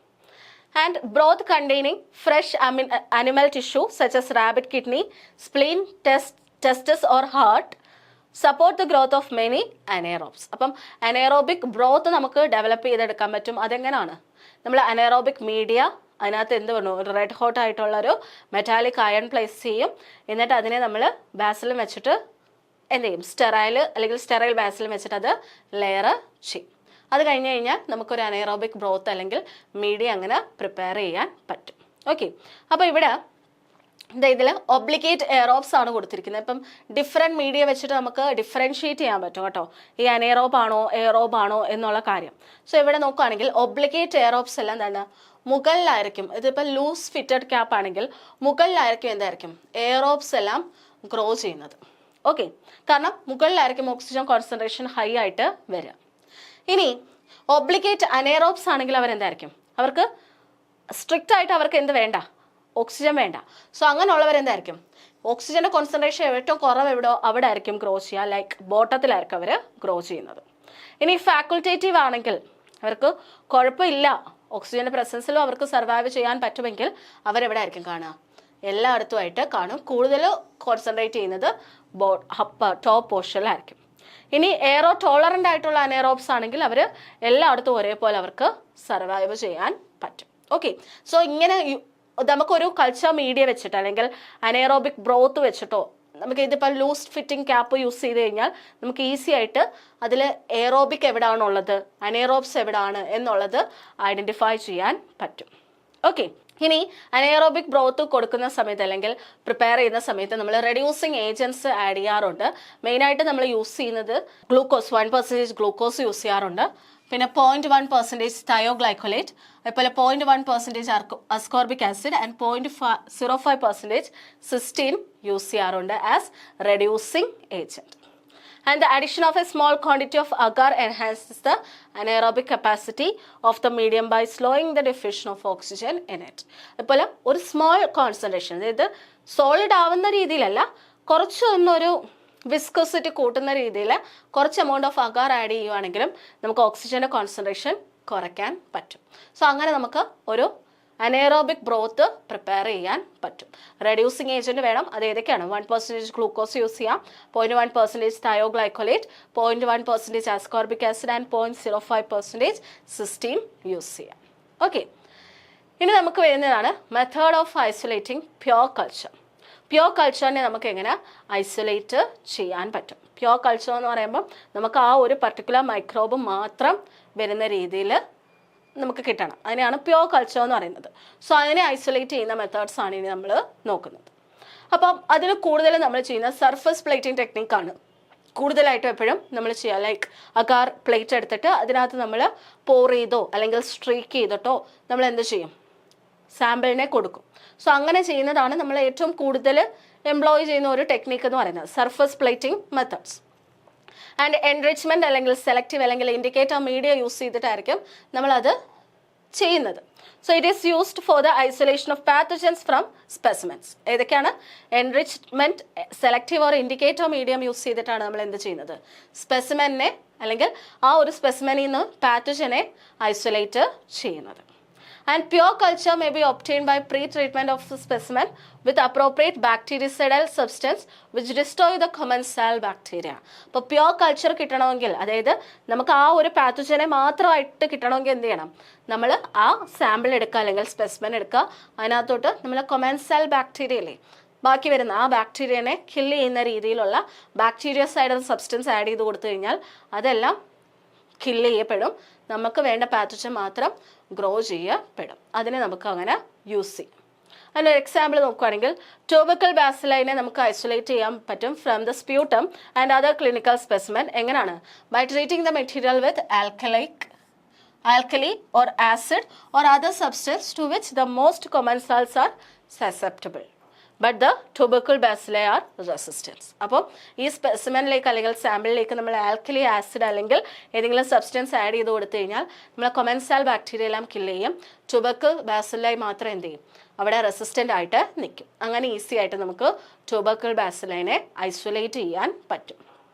And broth containing fresh animal tissue such as rabbit kidney, spleen, testis or heart. Support the growth of many anaerobes. അപ്പം anaerobic growth നമുക്ക് develop ചെയ്തെടുക്കാൻ പറ്റും. അതെങ്ങനെയാണ്? നമ്മൾ anaerobic media അതിനകത്ത് എന്ത് പറഞ്ഞു, ഒരു റെഡ് ഹോട്ട് ആയിട്ടുള്ളൊരു മെറ്റാലിക് അയൺ പ്ലേസ് ചെയ്യും. എന്നിട്ട് അതിനെ നമ്മൾ ബാസിലും വെച്ചിട്ട് എന്ത് ചെയ്യും, സ്റ്റെറൈൽ അല്ലെങ്കിൽ സ്റ്റെറൈൽ ബാസിലും വെച്ചിട്ട് അത് ലെയർ ചെയ്യും. അത് കഴിഞ്ഞ് കഴിഞ്ഞാൽ നമുക്കൊരു അനേറോബിക് ഗ്രോത്ത് അല്ലെങ്കിൽ മീഡിയ അങ്ങനെ പ്രിപ്പയർ ചെയ്യാൻ പറ്റും. ഓക്കെ, അപ്പോൾ ഇവിടെ ഇതിൽ ഒബ്ലിഗേറ്റ് എയറോബ്സ് ആണ് കൊടുത്തിരിക്കുന്നത്. ഇപ്പം ഡിഫറെൻറ്റ് മീഡിയ വെച്ചിട്ട് നമുക്ക് ഡിഫറൻഷ്യേറ്റ് ചെയ്യാൻ പറ്റും കേട്ടോ, ഈ അനേറോബ് ആണോ എയറോബ് ആണോ എന്നുള്ള കാര്യം. സോ ഇവിടെ നോക്കുകയാണെങ്കിൽ ഒബ്ലിഗേറ്റ് എയറോബ്സ് എല്ലാം എന്താണ്, മുകളിലായിരിക്കും. ഇതിപ്പോൾ ലൂസ് ഫിറ്റഡ് ക്യാപ്പ് ആണെങ്കിൽ മുകളിലായിരിക്കും എന്തായിരിക്കും, എയറോബ്സ് എല്ലാം ഗ്രോ ചെയ്യുന്നത്. ഓക്കെ, കാരണം മുകളിലായിരിക്കും ഓക്സിജൻ കോൺസെൻട്രേഷൻ ഹൈ ആയിട്ട് വരിക. ഇനി ഒബ്ലിഗേറ്റ് അനേറോബ്സ് ആണെങ്കിൽ അവരെന്തായിരിക്കും, അവർക്ക് സ്ട്രിക്റ്റ് ആയിട്ട് അവർക്ക് എന്ത് വേണ്ട, ഓക്സിജൻ വേണ്ട. സോ അങ്ങനെയുള്ളവരെന്തായിരിക്കും, ഓക്സിജൻ്റെ കോൺസെൻട്രേഷൻ ഏറ്റവും കുറവ് എവിടെയോ അവിടെ ആയിരിക്കും ഗ്രോ ചെയ്യുക, ലൈക്ക് ബോട്ടത്തിലായിരിക്കും അവർ ഗ്രോ ചെയ്യുന്നത്. ഇനി ഫാക്കൾട്ടേറ്റീവ് ആണെങ്കിൽ അവർക്ക് കുഴപ്പമില്ല, ഓക്സിജൻ്റെ പ്രസൻസിലും അവർക്ക് സർവൈവ് ചെയ്യാൻ പറ്റുമെങ്കിൽ അവരെവിടെ ആയിരിക്കും കാണുക, എല്ലായിടത്തുമായിട്ട് കാണും. കൂടുതൽ കോൺസെൻട്രേറ്റ് ചെയ്യുന്നത് ടോപ്പ് പോർഷനിലായിരിക്കും. ഇനി എയറോ ടോളറൻ്റ് ആയിട്ടുള്ള അനേറോബ്സ് ആണെങ്കിൽ അവർ എല്ലായിടത്തും ഒരേപോലെ അവർക്ക് സർവൈവ് ചെയ്യാൻ പറ്റും. ഓക്കെ, സോ ഇങ്ങനെ നമുക്കൊരു കൾച്ചർ മീഡിയ വെച്ചിട്ട് അല്ലെങ്കിൽ അനേറോബിക് ബ്രോത്ത് വെച്ചിട്ടോ, നമുക്ക് ഇതിപ്പോൾ ലൂസ് ഫിറ്റിംഗ് ക്യാപ്പ് യൂസ് ചെയ്ത് കഴിഞ്ഞാൽ നമുക്ക് ഈസി ആയിട്ട് അതിൽ എയറോബിക് എവിടെയാണുള്ളത്, അനേറോബ്സ് എവിടെയാണ് എന്നുള്ളത് ഐഡൻറ്റിഫൈ ചെയ്യാൻ പറ്റും. ഓക്കെ, ഇനി അനേറോബിക് ബ്രോത്ത് കൊടുക്കുന്ന സമയത്ത് അല്ലെങ്കിൽ പ്രിപ്പയർ ചെയ്യുന്ന സമയത്ത് നമ്മൾ റെഡ്യൂസിങ് ഏജൻറ്റ്സ് ആഡ് ചെയ്യാറുണ്ട്. മെയിനായിട്ട് നമ്മൾ യൂസ് ചെയ്യുന്നത് ഗ്ലൂക്കോസ്, 1% ഗ്ലൂക്കോസ് യൂസ് ചെയ്യാറുണ്ട്. പിന്നെ 0.1% തയോഗ്ലൈക്കോലേറ്റ്, അതുപോലെ 0.1% ascorbic acid and 0.05% cysteine use ചെയ്യാറുണ്ട് as reducing agent. And the addition of a small quantity of agar enhances the anaerobic capacity of the medium by slowing the diffusion of oxygen in it. അതുപോലെ ഒരു small concentration, അതായത് solid ആവുന്ന രീതിയിലല്ല, കുറച്ചൊന്നൊരു viscosity കൂട്ടുന്ന രീതിയിൽ കുറച്ച് amount of agar add ചെയ്യുവാണെങ്കിലും നമുക്ക് ഓക്സിജൻ്റെ കോൺസെൻട്രേഷൻ കുറയ്ക്കാൻ പറ്റും. സോ അങ്ങനെ നമുക്ക് ഒരു അനേറോബിക് ബ്രോത്ത് പ്രിപ്പയർ ചെയ്യാൻ പറ്റും. റെഡ്യൂസിങ് ഏജൻറ്റ് വേണം. അത് ഏതൊക്കെയാണ്? 1% ഗ്ലൂക്കോസ് യൂസ് ചെയ്യാം, 0.1% thioglycollate, 0.1% ascorbic acid and 0.05% cysteine use ചെയ്യാം. ഓക്കെ, ഇനി നമുക്ക് വരുന്നതാണ് method of isolating pure culture. Pure കൾച്ചറിനെ നമുക്ക് എങ്ങനെ ഐസൊലേറ്റ് ചെയ്യാൻ പറ്റും? പ്യോർ കൾച്ചർ എന്ന് പറയുമ്പം നമുക്ക് ആ ഒരു പർട്ടിക്കുലർ മൈക്രോബ് മാത്രം വരുന്ന രീതിയിൽ നമുക്ക് കിട്ടണം. അതിനെയാണ് പ്യോർ കൾച്ചർ എന്ന് പറയുന്നത്. സോ അതിനെ ഐസൊലേറ്റ് ചെയ്യുന്ന മെത്തേഡ്സ് ആണ് ഇനി നമ്മൾ നോക്കുന്നത്. അപ്പം അതിന് കൂടുതൽ നമ്മൾ ചെയ്യുന്ന സർഫസ് പ്ലേറ്റിംഗ് ടെക്നിക്കാണ് കൂടുതലായിട്ടും എപ്പോഴും നമ്മൾ ചെയ്യുക. ലൈക്ക് അഗാർ പ്ലേറ്റ് എടുത്തിട്ട് അതിനകത്ത് നമ്മൾ പോർ ചെയ്തോ അല്ലെങ്കിൽ സ്ട്രീക്ക് ചെയ്തിട്ടോ നമ്മൾ എന്ത് ചെയ്യും, സാമ്പിളിനെ കൊടുക്കും. സോ അങ്ങനെ ചെയ്യുന്നതാണ് നമ്മൾ ഏറ്റവും കൂടുതൽ എംപ്ലോയ് ചെയ്യുന്ന ഒരു ടെക്നിക്ക് എന്ന് പറയുന്നത് surface plating methods. And enrichment അല്ലെങ്കിൽ സെലക്റ്റീവ് അല്ലെങ്കിൽ ഇൻഡിക്കേറ്റർ മീഡിയ യൂസ് ചെയ്തിട്ടായിരിക്കും നമ്മളത് ചെയ്യുന്നത്. So it is used for the isolation of pathogens from specimens. ഏതൊക്കെയാണ്? Enrichment, selective or indicator medium use ചെയ്തിട്ടാണ് നമ്മൾ എന്ത് ചെയ്യുന്നത്, സ്പെസിമെനെ അല്ലെങ്കിൽ ആ ഒരു സ്പെസിമെനിൽ നിന്ന് പാത്തജനെ ഐസൊലേറ്റ് ചെയ്യുന്നത്. And pure culture may be obtained by pre-treatment of the specimen with appropriate bactericidal substance which destroy the commensal bacteria. അപ്പോൾ പ്യോർ കൾച്ചർ കിട്ടണമെങ്കിൽ, അതായത് നമുക്ക് ആ ഒരു പാത്തജനെ മാത്രമായിട്ട് കിട്ടണമെങ്കിൽ എന്ത് ചെയ്യണം, നമ്മൾ ആ സാമ്പിൾ എടുക്കുക അല്ലെങ്കിൽ സ്പെസിമെൻ എടുക്കുക, അതിനകത്തോട്ട് നമ്മൾ കൊമൻസൽ ബാക്ടീരിയയില്ലേ ബാക്കി വരുന്ന ആ ബാക്ടീരിയനെ കില്ല് ചെയ്യുന്ന രീതിയിലുള്ള ബാക്ടീരിയസൈഡൽ സബ്സ്റ്റൻസ് ആഡ് ചെയ്ത് കൊടുത്തു കഴിഞ്ഞാൽ അതെല്ലാം കില്ല് ചെയ്യപ്പെടും. നമുക്ക് വേണ്ട പാത്തജൻ മാത്രം ഗ്രോ ചെയ്യപ്പെടും. അതിനെ നമുക്ക് അങ്ങനെ യൂസ് ചെയ്യാം. അതിനൊരു എക്സാമ്പിൾ നോക്കുകയാണെങ്കിൽ ട്യൂബർക്കൽ ബാസിലൈനെ നമുക്ക് ഐസൊലേറ്റ് ചെയ്യാൻ പറ്റും from the sputum and other clinical specimen. എങ്ങനെയാണ്? By treating the material with alkali or acid or other substance to which the most commensals are susceptible. But the tubercle bacilli are resistance. അപ്പോൾ ഈ സ്പെസിമെനിലേക്ക് അല്ലെങ്കിൽ സാമ്പിളിലേക്ക് നമ്മൾ alkali, acid അല്ലെങ്കിൽ ഏതെങ്കിലും substance add ചെയ്ത് കൊടുത്തു കഴിഞ്ഞാൽ നമ്മൾ കൊമൻസാൽ ബാക്ടീരിയ എല്ലാം കില്ല് ചെയ്യും. ട്യൂബർക്കിൾ ബാസിലായി മാത്രം എന്ത് ചെയ്യും, അവിടെ റെസിസ്റ്റൻ്റ് ആയിട്ട് നിൽക്കും. അങ്ങനെ ഈസി ആയിട്ട് നമുക്ക് ട്യൂബർക്കിൾ ബാസിലൈനെ ഐസൊലേറ്റ് ചെയ്യാൻ പറ്റും.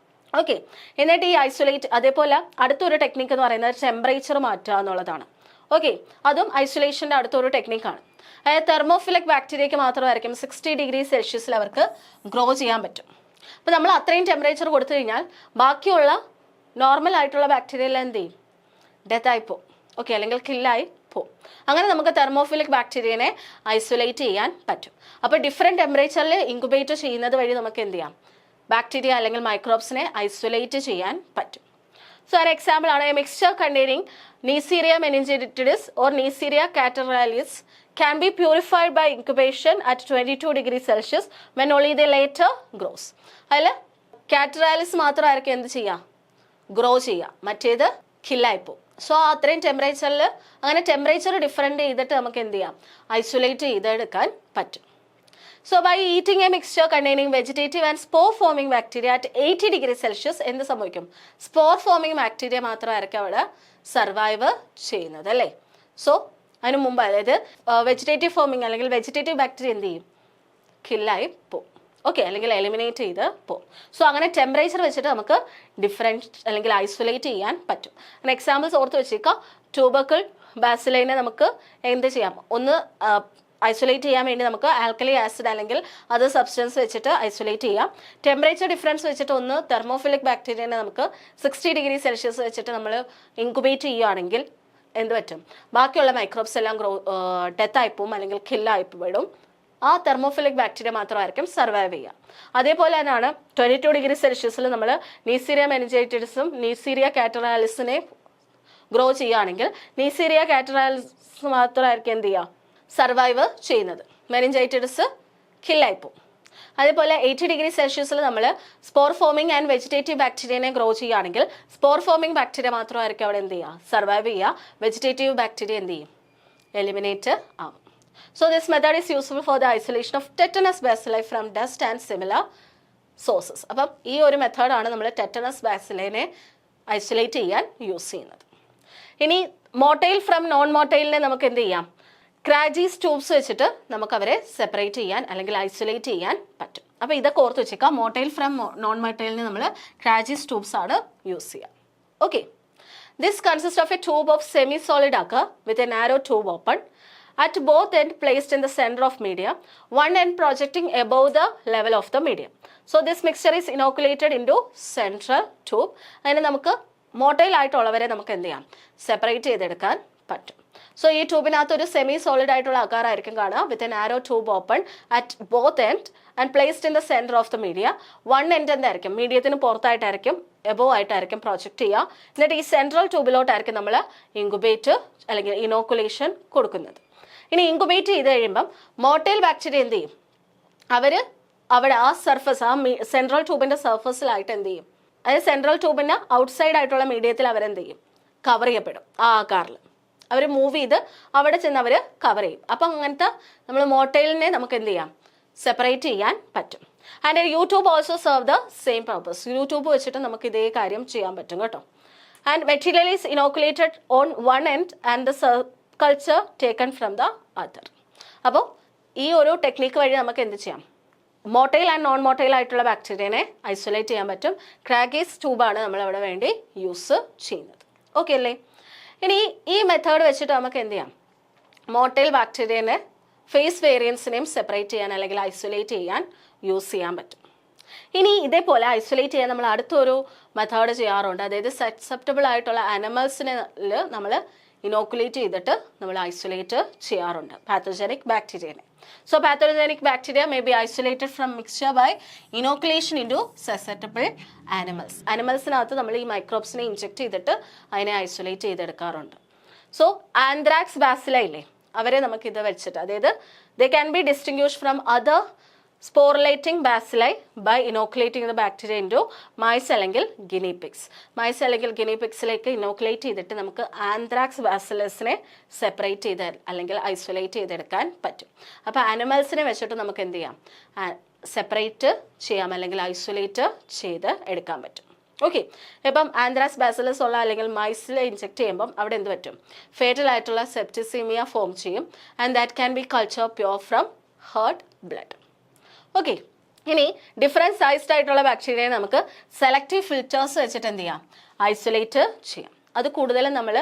ഓക്കെ, എന്നിട്ട് ഈ ഐസൊലേറ്റ് അതേപോലെ അടുത്തൊരു ടെക്നിക്ക് എന്ന് പറയുന്നത് ടെമ്പറേച്ചർ മാറ്റുക എന്നുള്ളതാണ്. ഓക്കെ, അതും ഐസൊലേഷൻ്റെ അടുത്തൊരു ടെക്നിക്കാണ്. അതായത് തെർമോഫിലിക് ബാക്ടീരിയയ്ക്ക് മാത്രമായിരിക്കും 60 ഡിഗ്രി സെൽഷ്യസിൽ അവർക്ക് ഗ്രോ ചെയ്യാൻ പറ്റും. അപ്പോൾ നമ്മൾ അത്രയും ടെമ്പറേച്ചർ കൊടുത്തു കഴിഞ്ഞാൽ ബാക്കിയുള്ള നോർമൽ ആയിട്ടുള്ള ബാക്ടീരിയയിൽ എന്ത് ചെയ്യും, ഡെത്തായി പോകും. ഓക്കെ, അല്ലെങ്കിൽ കില്ലായി പോകും. അങ്ങനെ നമുക്ക് തെർമോഫിലിക് ബാക്ടീരിയനെ ഐസൊലേറ്റ് ചെയ്യാൻ പറ്റും. അപ്പോൾ ഡിഫറെൻറ്റ് ടെമ്പറേച്ചറിൽ ഇൻക്യുബേറ്റ് ചെയ്യുന്നത് വഴി നമുക്ക് എന്ത് ചെയ്യാം, ബാക്ടീരിയ അല്ലെങ്കിൽ മൈക്രോബ്സിനെ ഐസൊലേറ്റ് ചെയ്യാൻ പറ്റും. സോ ഒരു എക്സാമ്പിൾ ആണ് a mixture containing Neisseria meningitidis or Neisseria catarrhalis can be purified by incubation at 22 degrees Celsius when only they later grows. അതിൽ കാറ്ററാലിസ് മാത്രമായിരിക്കും എന്ത് ചെയ്യുക, ഗ്രോ ചെയ്യുക, മറ്റേത് കില്ലായിപ്പോവും. സോ അത്രയും ടെമ്പറേച്ചറിൽ അങ്ങനെ ടെമ്പറേച്ചർ ഡിഫറെൻ്റ് ചെയ്തിട്ട് നമുക്ക് എന്ത് ചെയ്യാം, ഐസൊലേറ്റ് ചെയ്തെടുക്കാൻ പറ്റും. So by eating a mixture containing vegetative and spore forming bacteria at 80 degrees Celsius എന്ത് സംഭവിക്കും, സ്പോർ ഫോമിങ് ബാക്ടീരിയ മാത്രമായിരിക്കും അവിടെ സർവൈവ് ചെയ്യുന്നത് അല്ലേ. സോ അതിന് മുമ്പ് അതായത് വെജിറ്റേറ്റീവ് ഫോമിങ് അല്ലെങ്കിൽ വെജിറ്റേറ്റീവ് ബാക്ടീരിയ എന്ത് ചെയ്യും, കില്ലായി പോകും. ഓക്കെ, അല്ലെങ്കിൽ എലിമിനേറ്റ് ചെയ്ത് പോകും. സോ അങ്ങനെ ടെമ്പറേച്ചർ വെച്ചിട്ട് നമുക്ക് ഡിഫറൻറ്റ് അല്ലെങ്കിൽ ഐസൊലേറ്റ് ചെയ്യാൻ പറ്റും. അങ്ങനെ എക്സാമ്പിൾസ് ഓർത്ത് വെച്ചേക്കാം. ട്യൂബർക്കിൾ ബാസിലൈനെ നമുക്ക് എന്ത് ചെയ്യാം, ഒന്ന് ഐസൊലേറ്റ് ചെയ്യാൻ വേണ്ടി നമുക്ക് ആൽക്കലി ആസിഡ് അല്ലെങ്കിൽ അതർ സബ്സ്റ്റൻസ് വെച്ചിട്ട് ഐസൊലേറ്റ് ചെയ്യാം. ടെമ്പറേച്ചർ ഡിഫറൻസ് വെച്ചിട്ട് ഒന്ന് തെർമോഫിലിക് ബാക്ടീരിയനെ നമുക്ക് 60 ഡിഗ്രി സെൽഷ്യസ് വെച്ചിട്ട് നമ്മൾ ഇൻക്യുബേറ്റ് ചെയ്യുകയാണെങ്കിൽ എന്ത് പറ്റും, ബാക്കിയുള്ള മൈക്രോബ്സ് എല്ലാം ഡെത്തായി പോവും അല്ലെങ്കിൽ കില്ലായി വിടും. ആ തെർമോഫിലിക് ബാക്ടീരിയ മാത്രമായിരിക്കും സർവൈവ് ചെയ്യുക. അതേപോലെ തന്നെയാണ് 22 ഡിഗ്രി സെൽഷ്യസിൽ നമ്മൾ നീസീരിയ മെനിഞ്ചൈറ്റിഡിസും നീസീരിയ കാറ്ററാലിസിനെ ഗ്രോ ചെയ്യുകയാണെങ്കിൽ നീസീരിയ കാറ്ററാലിസ് മാത്രമായിരിക്കും എന്ത് ചെയ്യുക, സർവൈവ് ചെയ്യുന്നത്. മെനിഞ്ചൈറ്റിഡിസ് കില്ലായി പോവും. അതേപോലെ 80 ഡിഗ്രി സെൽഷ്യസിൽ നമ്മൾ സ്പോർ ഫോമിംഗ് ആൻഡ് വെജിറ്റേറ്റീവ് ബാക്ടീരിയനെ ഗ്രോ ചെയ്യുകയാണെങ്കിൽ സ്പോർ ഫോമിംഗ് ബാക്ടീരിയ മാത്രമായിരിക്കും അവിടെ എന്ത് ചെയ്യുക, സർവൈവ് ചെയ്യുക. വെജിറ്റേറ്റീവ് ബാക്ടീരിയ എന്ത് ചെയ്യും, എലിമിനേറ്റ് ആവും. So this method is useful for the isolation of tetanus ബാസിലൈ from dust and similar sources. അപ്പം ഈ ഒരു മെത്തേഡാണ് നമ്മൾ ടെറ്റനസ് ബാസിലൈനെ ഐസൊലേറ്റ് ചെയ്യാൻ യൂസ് ചെയ്യുന്നത്. ഇനി മോട്ടൈൽ ഫ്രം നോൺ മോട്ടൈലിനെ നമുക്ക് എന്ത് ചെയ്യാം, ക്രാജീസ് ട്യൂബ്സ് വെച്ചിട്ട് നമുക്ക് അവരെ സെപ്പറേറ്റ് ചെയ്യാൻ അല്ലെങ്കിൽ ഐസൊലേറ്റ് ചെയ്യാൻ പറ്റും. അപ്പോൾ ഇതൊക്കെ ഓർത്ത് വെച്ചേക്കാം. മോട്ടൈൽ ഫ്രം നോൺ മോട്ടൈലിന് നമ്മൾ ക്രാജീസ് ട്യൂബ്സ് ആണ് യൂസ് ചെയ്യുക. Okay, this consist of A tube of semi solid occur with a narrow tube open at both end placed in the center of media, one end projecting above the level of the medium. So this mixture is inoculated into central tube. അതിന് നമുക്ക് motile ആയിട്ടുള്ളവരെ നമുക്ക് എന്ത് ചെയ്യാം, separate ചെയ്തെടുക്കാൻ പറ്റും. So ഈ ട്യൂബിനകത്ത് ഒരു semi solid ആയിട്ടുള്ള ആകാരമായിരിക്കും കാണുക with a narrow tube open at both end and placed in the centre of the media. One end എന്തായിരിക്കും, മീഡിയത്തിന് പുറത്തായിട്ടായിരിക്കും, എബോവ് ആയിട്ടായിരിക്കും പ്രൊജക്ട് ചെയ്യുക. എന്നിട്ട് ഈ സെൻട്രൽ ട്യൂബിലോട്ടായിരിക്കും നമ്മൾ ഇൻക്യുബേറ്റ് അല്ലെങ്കിൽ ഇനോക്കുലേഷൻ കൊടുക്കുന്നത്. ഇനി ഇൻക്യുബേറ്റ് ചെയ്ത് കഴിയുമ്പം മോട്ടൈൽ ബാക്ടീരിയ എന്ത് ചെയ്യും, അവർ അവിടെ ആ സർഫസ്, ആ സെൻട്രൽ ട്യൂബിൻ്റെ സർഫസിലായിട്ട് എന്ത് ചെയ്യും, അതായത് സെൻട്രൽ ട്യൂബിന് ഔട്ട്സൈഡ് ആയിട്ടുള്ള മീഡിയത്തിൽ അവരെന്ത് ചെയ്യും, കവർ ചെയ്യപ്പെടും. ആ ആകാറിൽ അവർ മൂവ് ചെയ്ത് അവിടെ ചെന്ന് അവർ കവർ ചെയ്യും. അപ്പം അങ്ങനത്തെ നമ്മൾ മോട്ടൈലിനെ നമുക്ക് എന്ത് ചെയ്യാം, സെപ്പറേറ്റ് ചെയ്യാൻ പറ്റും. And U tube also serve the same purpose. U tube വെച്ചിട്ട് നമുക്ക് ഇതേ കാര്യം ചെയ്യാൻ പറ്റും കേട്ടോ. And material is inoculated on one end and the culture taken from the other. അപ്പോൾ ഈ ഒരു ടെക്നിക്ക് വഴി നമുക്ക് എന്ത് ചെയ്യാം, മോട്ടൈൽ ആൻഡ് നോൺ മോട്ടൈൽ ആയിട്ടുള്ള ബാക്ടീരിയനെ ഐസൊലേറ്റ് ചെയ്യാൻ പറ്റും. ക്രാഗീസ് ട്യൂബാണ് നമ്മളവിടെ വേണ്ടി യൂസ് ചെയ്യുന്നത്. ഓക്കെ അല്ലേ. ഇനി ഈ മെത്തേഡ് വെച്ചിട്ട് നമുക്ക് എന്ത് ചെയ്യാം, മോട്ടൈൽ ബാക്ടീരിയനെ ഫേസ് വേരിയൻസിനെയും സെപ്പറേറ്റ് ചെയ്യാൻ അല്ലെങ്കിൽ ഐസൊലേറ്റ് ചെയ്യാൻ യൂസ് ചെയ്യാൻ പറ്റും. ഇനി ഇതേപോലെ ഐസൊലേറ്റ് ചെയ്യാൻ നമ്മൾ അടുത്തൊരു മെത്തേഡ് ചെയ്യാറുണ്ട്. അതായത് സസെപ്റ്റബിൾ ആയിട്ടുള്ള ആനിമൽസിനെ നമ്മൾ ഇനോക്കുലേറ്റ് ചെയ്തിട്ട് നമ്മൾ ഐസൊലേറ്റ് ചെയ്യാറുണ്ട് പാത്തോജനിക് ബാക്ടീരിയനെ. So pathogenic bacteria may be isolated from mixture by inoculation in to susceptible animals. ആനിമൽസിനകത്ത് നമ്മൾ ഈ മൈക്രോബ്സിനെ ഇഞ്ചെക്ട് ചെയ്തിട്ട് അതിനെ ഐസൊലേറ്റ് ചെയ്തെടുക്കാറുണ്ട്. സോ ആന്ത്രാക്സ് ബാസില ഇല്ലേ, അവരെ നമുക്കിത് വെച്ചിട്ട്, അതായത് they can be distinguished from other sporulating bacilli by inoculating the bacteria into mice അല്ലെങ്കിൽ ഗിനി പിഗ്സ്. മൈസ് അല്ലെങ്കിൽ ഗിനി പിഗ്സിലേക്ക് ഇനോക്കുലേറ്റ് ചെയ്തിട്ട് നമുക്ക് ആന്ത്രാക്സ് ബാസിലസിനെ സെപ്പറേറ്റ് ചെയ്ത് അല്ലെങ്കിൽ ഐസൊലേറ്റ് ചെയ്തെടുക്കാൻ പറ്റും. അപ്പോൾ ആനിമൽസിനെ വെച്ചിട്ട് നമുക്ക് എന്ത് ചെയ്യാം, സെപ്പറേറ്റ് ചെയ്യാം അല്ലെങ്കിൽ ഐസൊലേറ്റ് ചെയ്ത് എടുക്കാൻ പറ്റും. ഓക്കെ, ഇപ്പം ആന്ത്രാക്സ് ബാസിലസ് ഉള്ള അല്ലെങ്കിൽ മൈസിൽ ഇൻജെക്ട് ചെയ്യുമ്പം അവിടെ എന്ത് പറ്റും, ഫേറ്റൽ ആയിട്ടുള്ള സെപ്റ്റിസീമിയ ഫോം ചെയ്യും. And that can be culture pure from heart blood. Okay, ഇനി ഡിഫറെൻറ്റ് സൈസ്ഡ് ആയിട്ടുള്ള ബാക്ടീരിയയെ നമുക്ക് സെലക്റ്റീവ് ഫിൽറ്റേഴ്സ് വെച്ചിട്ട് എന്ത് ചെയ്യാം, ഐസൊലേറ്റ് ചെയ്യാം. അത് കൂടുതലും നമ്മൾ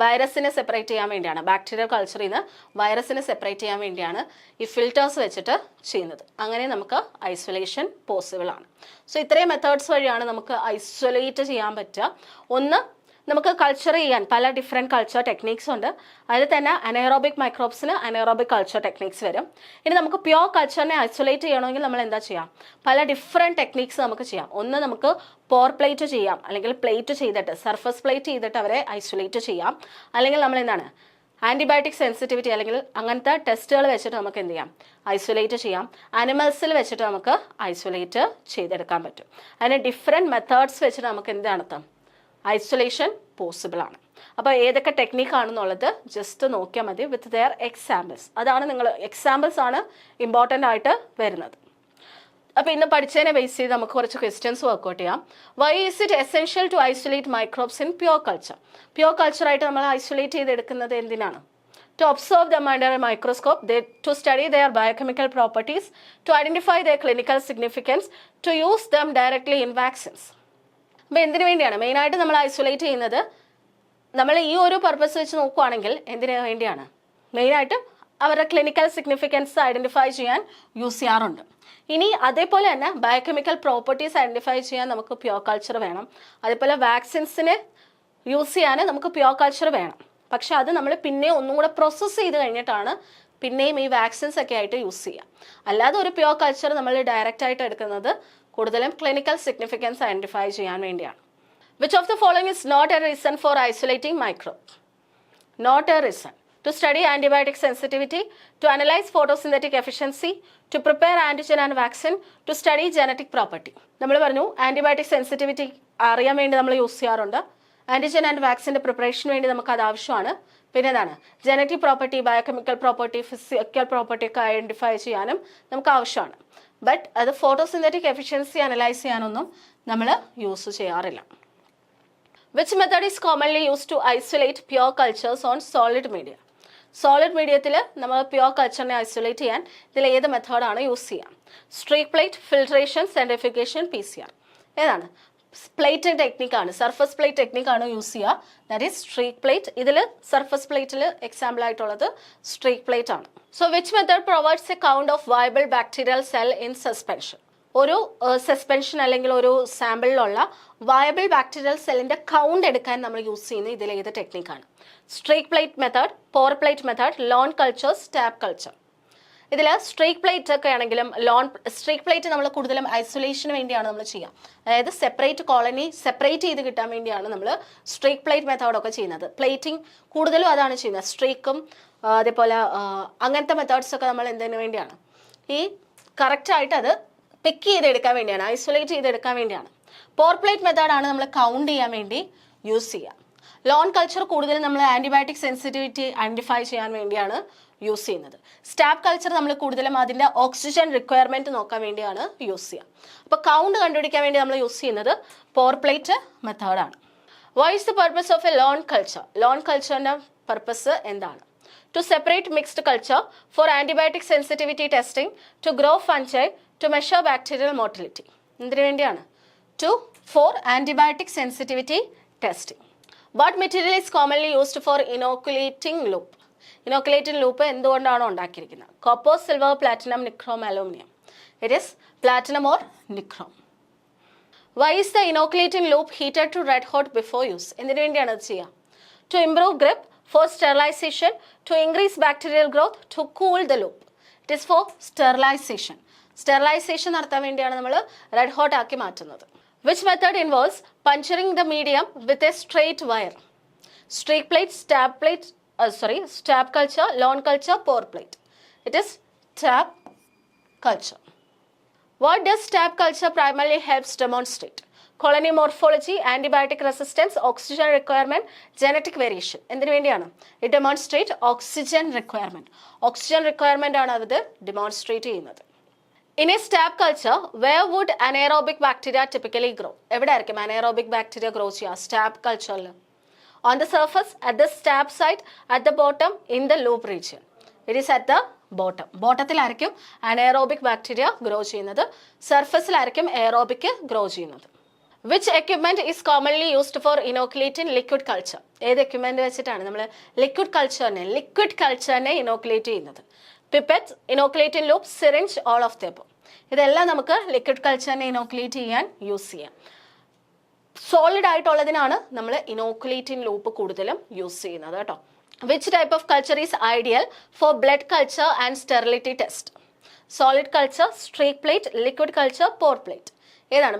വൈറസിനെ സെപ്പറേറ്റ് ചെയ്യാൻ വേണ്ടിയാണ്, ബാക്ടീരിയൽ കൾച്ചറിൽ നിന്ന് വൈറസിനെ സെപ്പറേറ്റ് ചെയ്യാൻ വേണ്ടിയാണ് ഈ ഫിൽറ്റേഴ്സ് വെച്ചിട്ട് ചെയ്യുന്നത്. അങ്ങനെ നമുക്ക് ഐസൊലേഷൻ പോസിബിൾ ആണ്. സോ ഇത്രയും മെത്തേഡ്സ് വഴിയാണ് നമുക്ക് ഐസൊലേറ്റ് ചെയ്യാൻ പറ്റുക. ഒന്ന്, നമുക്ക് കൾച്ചർ ചെയ്യാൻ പല ഡിഫറെൻറ്റ് കൾച്ചർ ടെക്നീക്സ് ഉണ്ട്. അതിൽ തന്നെ അനൈറോബിക് മൈക്രോബ്സിന് അനൈറോബിക് കൾച്ചർ ടെക്നീക്സ് വരും. ഇനി നമുക്ക് പ്യോർ കൾച്ചറിനെ ഐസൊലേറ്റ് ചെയ്യണമെങ്കിൽ നമ്മൾ എന്താ ചെയ്യാം? പല ഡിഫറെൻറ്റ് ടെക്നീക്സ് നമുക്ക് ചെയ്യാം. ഒന്ന്, നമുക്ക് പോർ പ്ലേറ്റ് ചെയ്യാം, അല്ലെങ്കിൽ പ്ലേറ്റ് ചെയ്തിട്ട് സർഫസ് പ്ലേറ്റ് ചെയ്തിട്ട് അവരെ ഐസൊലേറ്റ് ചെയ്യാം. അല്ലെങ്കിൽ നമ്മൾ എന്താണ് ആൻറ്റിബയോട്ടിക് സെൻസിറ്റിവിറ്റി അല്ലെങ്കിൽ അങ്ങനത്തെ ടെസ്റ്റുകൾ വെച്ചിട്ട് നമുക്ക് എന്ത് ചെയ്യാം? ഐസൊലേറ്റ് ചെയ്യാം. അനിമൽസിൽ വെച്ചിട്ട് നമുക്ക് ഐസൊലേറ്റ് ചെയ്തെടുക്കാൻ പറ്റും. അതിന് ഡിഫറെൻറ്റ് മെത്തേഡ്സ് വെച്ചിട്ട് നമുക്ക് എന്ത് നടത്താം? ഐസൊലേഷൻ പോസിബിൾ ആണ്. അപ്പോൾ ഏതൊക്കെ ടെക്നിക്കാണെന്നുള്ളത് ജസ്റ്റ് നോക്കിയാൽ മതി വിത്ത് ദെയർ എക്സാമ്പിൾസ്. അതാണ് നിങ്ങൾ എക്സാമ്പിൾസ് ആണ് ഇമ്പോർട്ടൻ്റ് ആയിട്ട് വരുന്നത്. അപ്പോൾ ഇന്ന് പഠിച്ചതിനെ ബേസ് ചെയ്ത് നമുക്ക് കുറച്ച് ക്വസ്റ്റ്യൻസ് വർക്ക്ഔട്ട് ചെയ്യാം. Why is it essential to isolate microbes in pure culture? Pure കൾച്ചറായിട്ട് നമ്മൾ ഐസൊലേറ്റ് ചെയ്തെടുക്കുന്നത് എന്തിനാണ്? To observe them under a microscope, to study their biochemical properties, to identify their clinical significance, to use them directly in vaccines. അപ്പോൾ എന്തിനു വേണ്ടിയാണ് മെയിനായിട്ട് നമ്മൾ isolate ചെയ്യുന്നത്? നമ്മൾ ഈ ഒരു പർപ്പസ് വെച്ച് നോക്കുകയാണെങ്കിൽ എന്തിനു വേണ്ടിയാണ്? മെയിനായിട്ട് അവരുടെ ക്ലിനിക്കൽ സിഗ്നിഫിക്കൻസ് ഐഡൻറ്റിഫൈ ചെയ്യാൻ യൂസ് ചെയ്യാറുണ്ട്. ഇനി അതേപോലെ തന്നെ ബയോകെമിക്കൽ പ്രോപ്പർട്ടീസ് ഐഡൻറ്റിഫൈ ചെയ്യാൻ നമുക്ക് പ്യോർ കൾച്ചർ വേണം. അതേപോലെ വാക്സിൻസിന് യൂസ് ചെയ്യാൻ നമുക്ക് പ്യോർ കൾച്ചർ വേണം. പക്ഷെ അത് നമ്മൾ പിന്നെ ഒന്നും കൂടെ പ്രോസസ്സ് ചെയ്ത് കഴിഞ്ഞിട്ടാണ് പിന്നെയും ഈ വാക്സിൻസ് ഒക്കെ ആയിട്ട് യൂസ് ചെയ്യുക. അല്ലാതെ ഒരു പ്യോർ കൾച്ചർ നമ്മൾ ഡയറക്റ്റ് ആയിട്ട് എടുക്കുന്നത് കൂടുതലും ക്ലിനിക്കൽ സിഗ്നിഫിക്കൻസ് ഐഡൻറ്റിഫൈ ചെയ്യാൻ വേണ്ടിയാണ്. Which of the following is not a reason for isolating microbe? Not a reason. To study antibiotic sensitivity, to analyse photosynthetic efficiency, to prepare antigen and vaccine, to study genetic property. നമ്മൾ പറഞ്ഞു antibiotic sensitivity അറിയാൻ വേണ്ടി നമ്മൾ use ചെയ്യാറുണ്ട്. Antigen and വാക്സിൻ്റെ പ്രിപ്പറേഷന് വേണ്ടി നമുക്ക് അത് ആവശ്യമാണ്. പിന്നെ എന്താണ് genetic property, biochemical property, physical property ഒക്കെ ഐഡൻറ്റിഫൈ ചെയ്യാനും നമുക്ക് ആവശ്യമാണ്. ബട്ട് അത് ഫോട്ടോസിന്തറ്റിക് എഫിഷ്യൻസി അനലൈസ് ചെയ്യാനൊന്നും നമ്മൾ യൂസ് ചെയ്യാറില്ല. Which method is commonly use to isolate pure cultures on solid media? Solid മീഡിയത്തിൽ നമ്മൾ പ്യോർ കൾച്ചറിനെ ഐസൊലേറ്റ് ചെയ്യാൻ ഇതിൽ ഏത് മെത്തേഡാണ് യൂസ് ചെയ്യാം? Streak plate, filtration, centrifugation, PCR. ഏതാണ്? പ്ലേറ്റ് ടെക്നിക്കാണ്, സർഫസ് പ്ലേറ്റ് ടെക്നിക്കാണ് യൂസ് ചെയ്യുക. That is streak plate. ഇതിൽ സർഫസ് പ്ലേറ്റിൽ എക്സാമ്പിൾ ആയിട്ടുള്ളത് സ്ട്രീക്ക് പ്ലേറ്റ് ആണ്. So which method provides a count of viable bacterial cell in suspension? ഒരു സസ്പെൻഷൻ അല്ലെങ്കിൽ ഒരു സാമ്പിളിലുള്ള വയബിൾ ബാക്ടീരിയൽ സെല്ലിൻ്റെ കൗണ്ട് എടുക്കാൻ നമ്മൾ യൂസ് ചെയ്യുന്ന ഇതിൽ ഏത് ടെക്നിക്കാണ്? Streak plate method, pour plate method, lawn culture, stab culture. ഇതിൽ സ്ട്രീക്ക് പ്ലേറ്റ് ഒക്കെ ആണെങ്കിലും സ്ട്രീക്ക് പ്ലേറ്റ് നമ്മൾ കൂടുതലും ഐസൊലേഷന് വേണ്ടിയാണ് നമ്മൾ ചെയ്യുക. അതായത് സെപ്പറേറ്റ് കോളനി സെപ്പറേറ്റ് ചെയ്ത് കിട്ടാൻ വേണ്ടിയാണ് നമ്മൾ സ്ട്രീക്ക് പ്ലേറ്റ് മെത്തേഡൊക്കെ ചെയ്യുന്നത്. പ്ലേറ്റിംഗ് കൂടുതലും അതാണ് ചെയ്യുന്നത്. സ്ട്രീക്കും അതേപോലെ അങ്ങനത്തെ മെത്തേഡ്സൊക്കെ നമ്മൾ എന്തിനു വേണ്ടിയാണ്? ഈ കറക്റ്റായിട്ട് അത് പിക്ക് ചെയ്തെടുക്കാൻ വേണ്ടിയാണ്, ഐസൊലേറ്റ് ചെയ്തെടുക്കാൻ വേണ്ടിയാണ്. പോർ പ്ലേറ്റ് മെത്തേഡാണ് നമ്മൾ കൗണ്ട് ചെയ്യാൻ വേണ്ടി യൂസ് ചെയ്യുക. ലോൺ കൾച്ചർ കൂടുതലും നമ്മൾ ആൻറ്റിബയോട്ടിക് സെൻസിറ്റിവിറ്റി ഐഡൻറ്റിഫൈ ചെയ്യാൻ വേണ്ടിയാണ് യൂസ് ചെയ്യുന്നത്. സ്റ്റാബ് കൾച്ചർ നമ്മൾ കൂടുതലും അതിൻ്റെ ഓക്സിജൻ റിക്വയർമെൻറ്റ് നോക്കാൻ വേണ്ടിയാണ് യൂസ് ചെയ്യുക. അപ്പോൾ കൗണ്ട് കണ്ടുപിടിക്കാൻ വേണ്ടി നമ്മൾ യൂസ് ചെയ്യുന്നത് പോർ പ്ലേറ്റ് മെത്തേഡാണ്. What is the purpose of a lawn culture? Lawn കൾച്ചറിൻ്റെ പർപ്പസ് എന്താണ്? To separate mixed culture, for antibiotic sensitivity testing, to grow fungi, to measure bacterial motility. എന്തിനു വേണ്ടിയാണ്? For antibiotic sensitivity testing. What material is commonly used for inoculating loop? Inoculating loop എന്തുകൊണ്ടാണോ ഉണ്ടാക്കിയിരിക്കുന്നത്? Copper, silver, platinum, nichrome, aluminium. It is platinum or nichrome. Why is the inoculating loop heated to red hot before use? എന്തിനു വേണ്ടിയാണ് അത് ചെയ്യുക? To improve grip, for sterilization, to increase bacterial growth, to cool the loop. It is for sterilization. Sterilization നടത്താൻ വേണ്ടിയാണ് നമ്മൾ red hot ആക്കി മാറ്റുന്നത്. Which method involves puncturing the medium with a straight wire? Streak plate, stab culture, lawn culture, pour plate. It is stab culture. What does stab culture primarily helps demonstrate? Colony morphology, antibiotic resistance, oxygen requirement, genetic variation. എന്തിനു വേണ്ടിയാണ്? It demonstrate oxygen requirement. Oxygen requirement ആണ് അത് demonstrate ചെയ്യുന്നത്. In a stab culture, where would anaerobic bacteria typically grow? എവിടെ ആയിരിക്കും anaerobic bacteria grow ചെയ്യുക? Stab culture. On the surface, at the stab site, at the bottom, in the loop region. It is at the bottom. ബോട്ടത്തിലായിരിക്കും anaerobic bacteria grow ചെയ്യുന്നത്, സർഫസിലായിരിക്കും aerobic grow ചെയ്യുന്നത്. Which equipment is commonly used for inoculating liquid culture? ഏത് equipment വെച്ചിട്ടാണ് നമ്മൾ liquid കൾച്ചറിനെ inoculate ചെയ്യുന്നത്? Pipette, inoculating loop, syringe, all of the above. ഇതെല്ലാം നമുക്ക് ലിക്വിഡ് കൾച്ചറിനെ ഇനോക്കുലേറ്റ് ചെയ്യാൻ യൂസ് ചെയ്യാം. സോളിഡ് ആയിട്ടുള്ളതിനാണ് നമ്മൾ ഇനോക്കുലേറ്റിംഗ് ലൂപ്പ് കൂടുതലും യൂസ് ചെയ്യുന്നത് കേട്ടോ. Which type of culture is ideal for blood culture and sterility test? Solid culture, streak plate, liquid culture, pour plate. ഏതാണ്?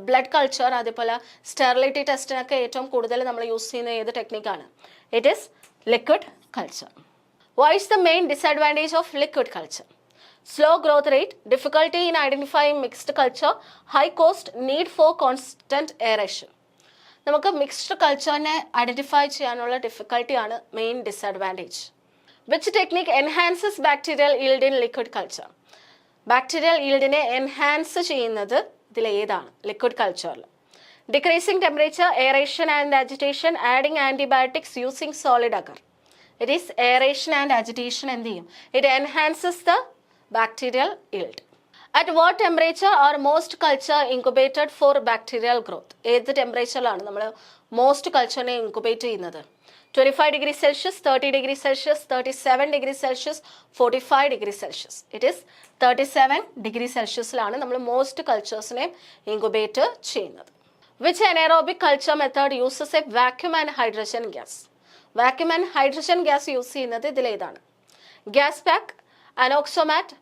ബ്ലഡ് കൾച്ചർ അതേപോലെ സ്റ്റെറിലിറ്റി ടെസ്റ്റിനൊക്കെ ഏറ്റവും കൂടുതൽ നമ്മൾ യൂസ് ചെയ്യുന്ന ഏത് ടെക്നിക്കാണ്? It is liquid culture. What is the main disadvantage of liquid culture? Slow growth rate, difficulty in identifying mixed culture, high cost, need for constant aeration. നമുക്ക് മിക്സ്ഡ് കൾച്ചറിനെ ഐഡന്റിഫൈ ചെയ്യാനുള്ള ഡിഫിക്കൽട്ടിയാണ് main disadvantage. Which technique enhances bacterial yield in liquid culture? Bacterial ഈൽഡിനെ enhance ചെയ്യുന്നത് ഇതിലേതാണ്? Liquid കൾച്ചറിൽ. Decreasing temperature, aeration and agitation, adding antibiotics, using solid agar. It is aeration and agitation എന്ത് ചെയ്യും? It enhances the bacterial yield. At what temperature are most culture incubated for bacterial growth? ഏത് ടെമ്പറേച്ചറിലാണ് നമ്മൾ most കൾച്ചറിനെ incubate ചെയ്യുന്നത്? 25 degree Celsius, 30 degree Celsius, 37 degree Celsius, 45 degree Celsius. It is 37 degree സെൽഷ്യസിലാണ് നമ്മൾ most കൾച്ചേഴ്സിനെ ഇൻക്യുബേറ്റ് ചെയ്യുന്നത്. Which anaerobic culture method uses a vacuum and hydrogen gas? Vacuum and hydrogen gas use ചെയ്യുന്നത് ഇതിലേതാണ്? Gas pack, Anoxomat,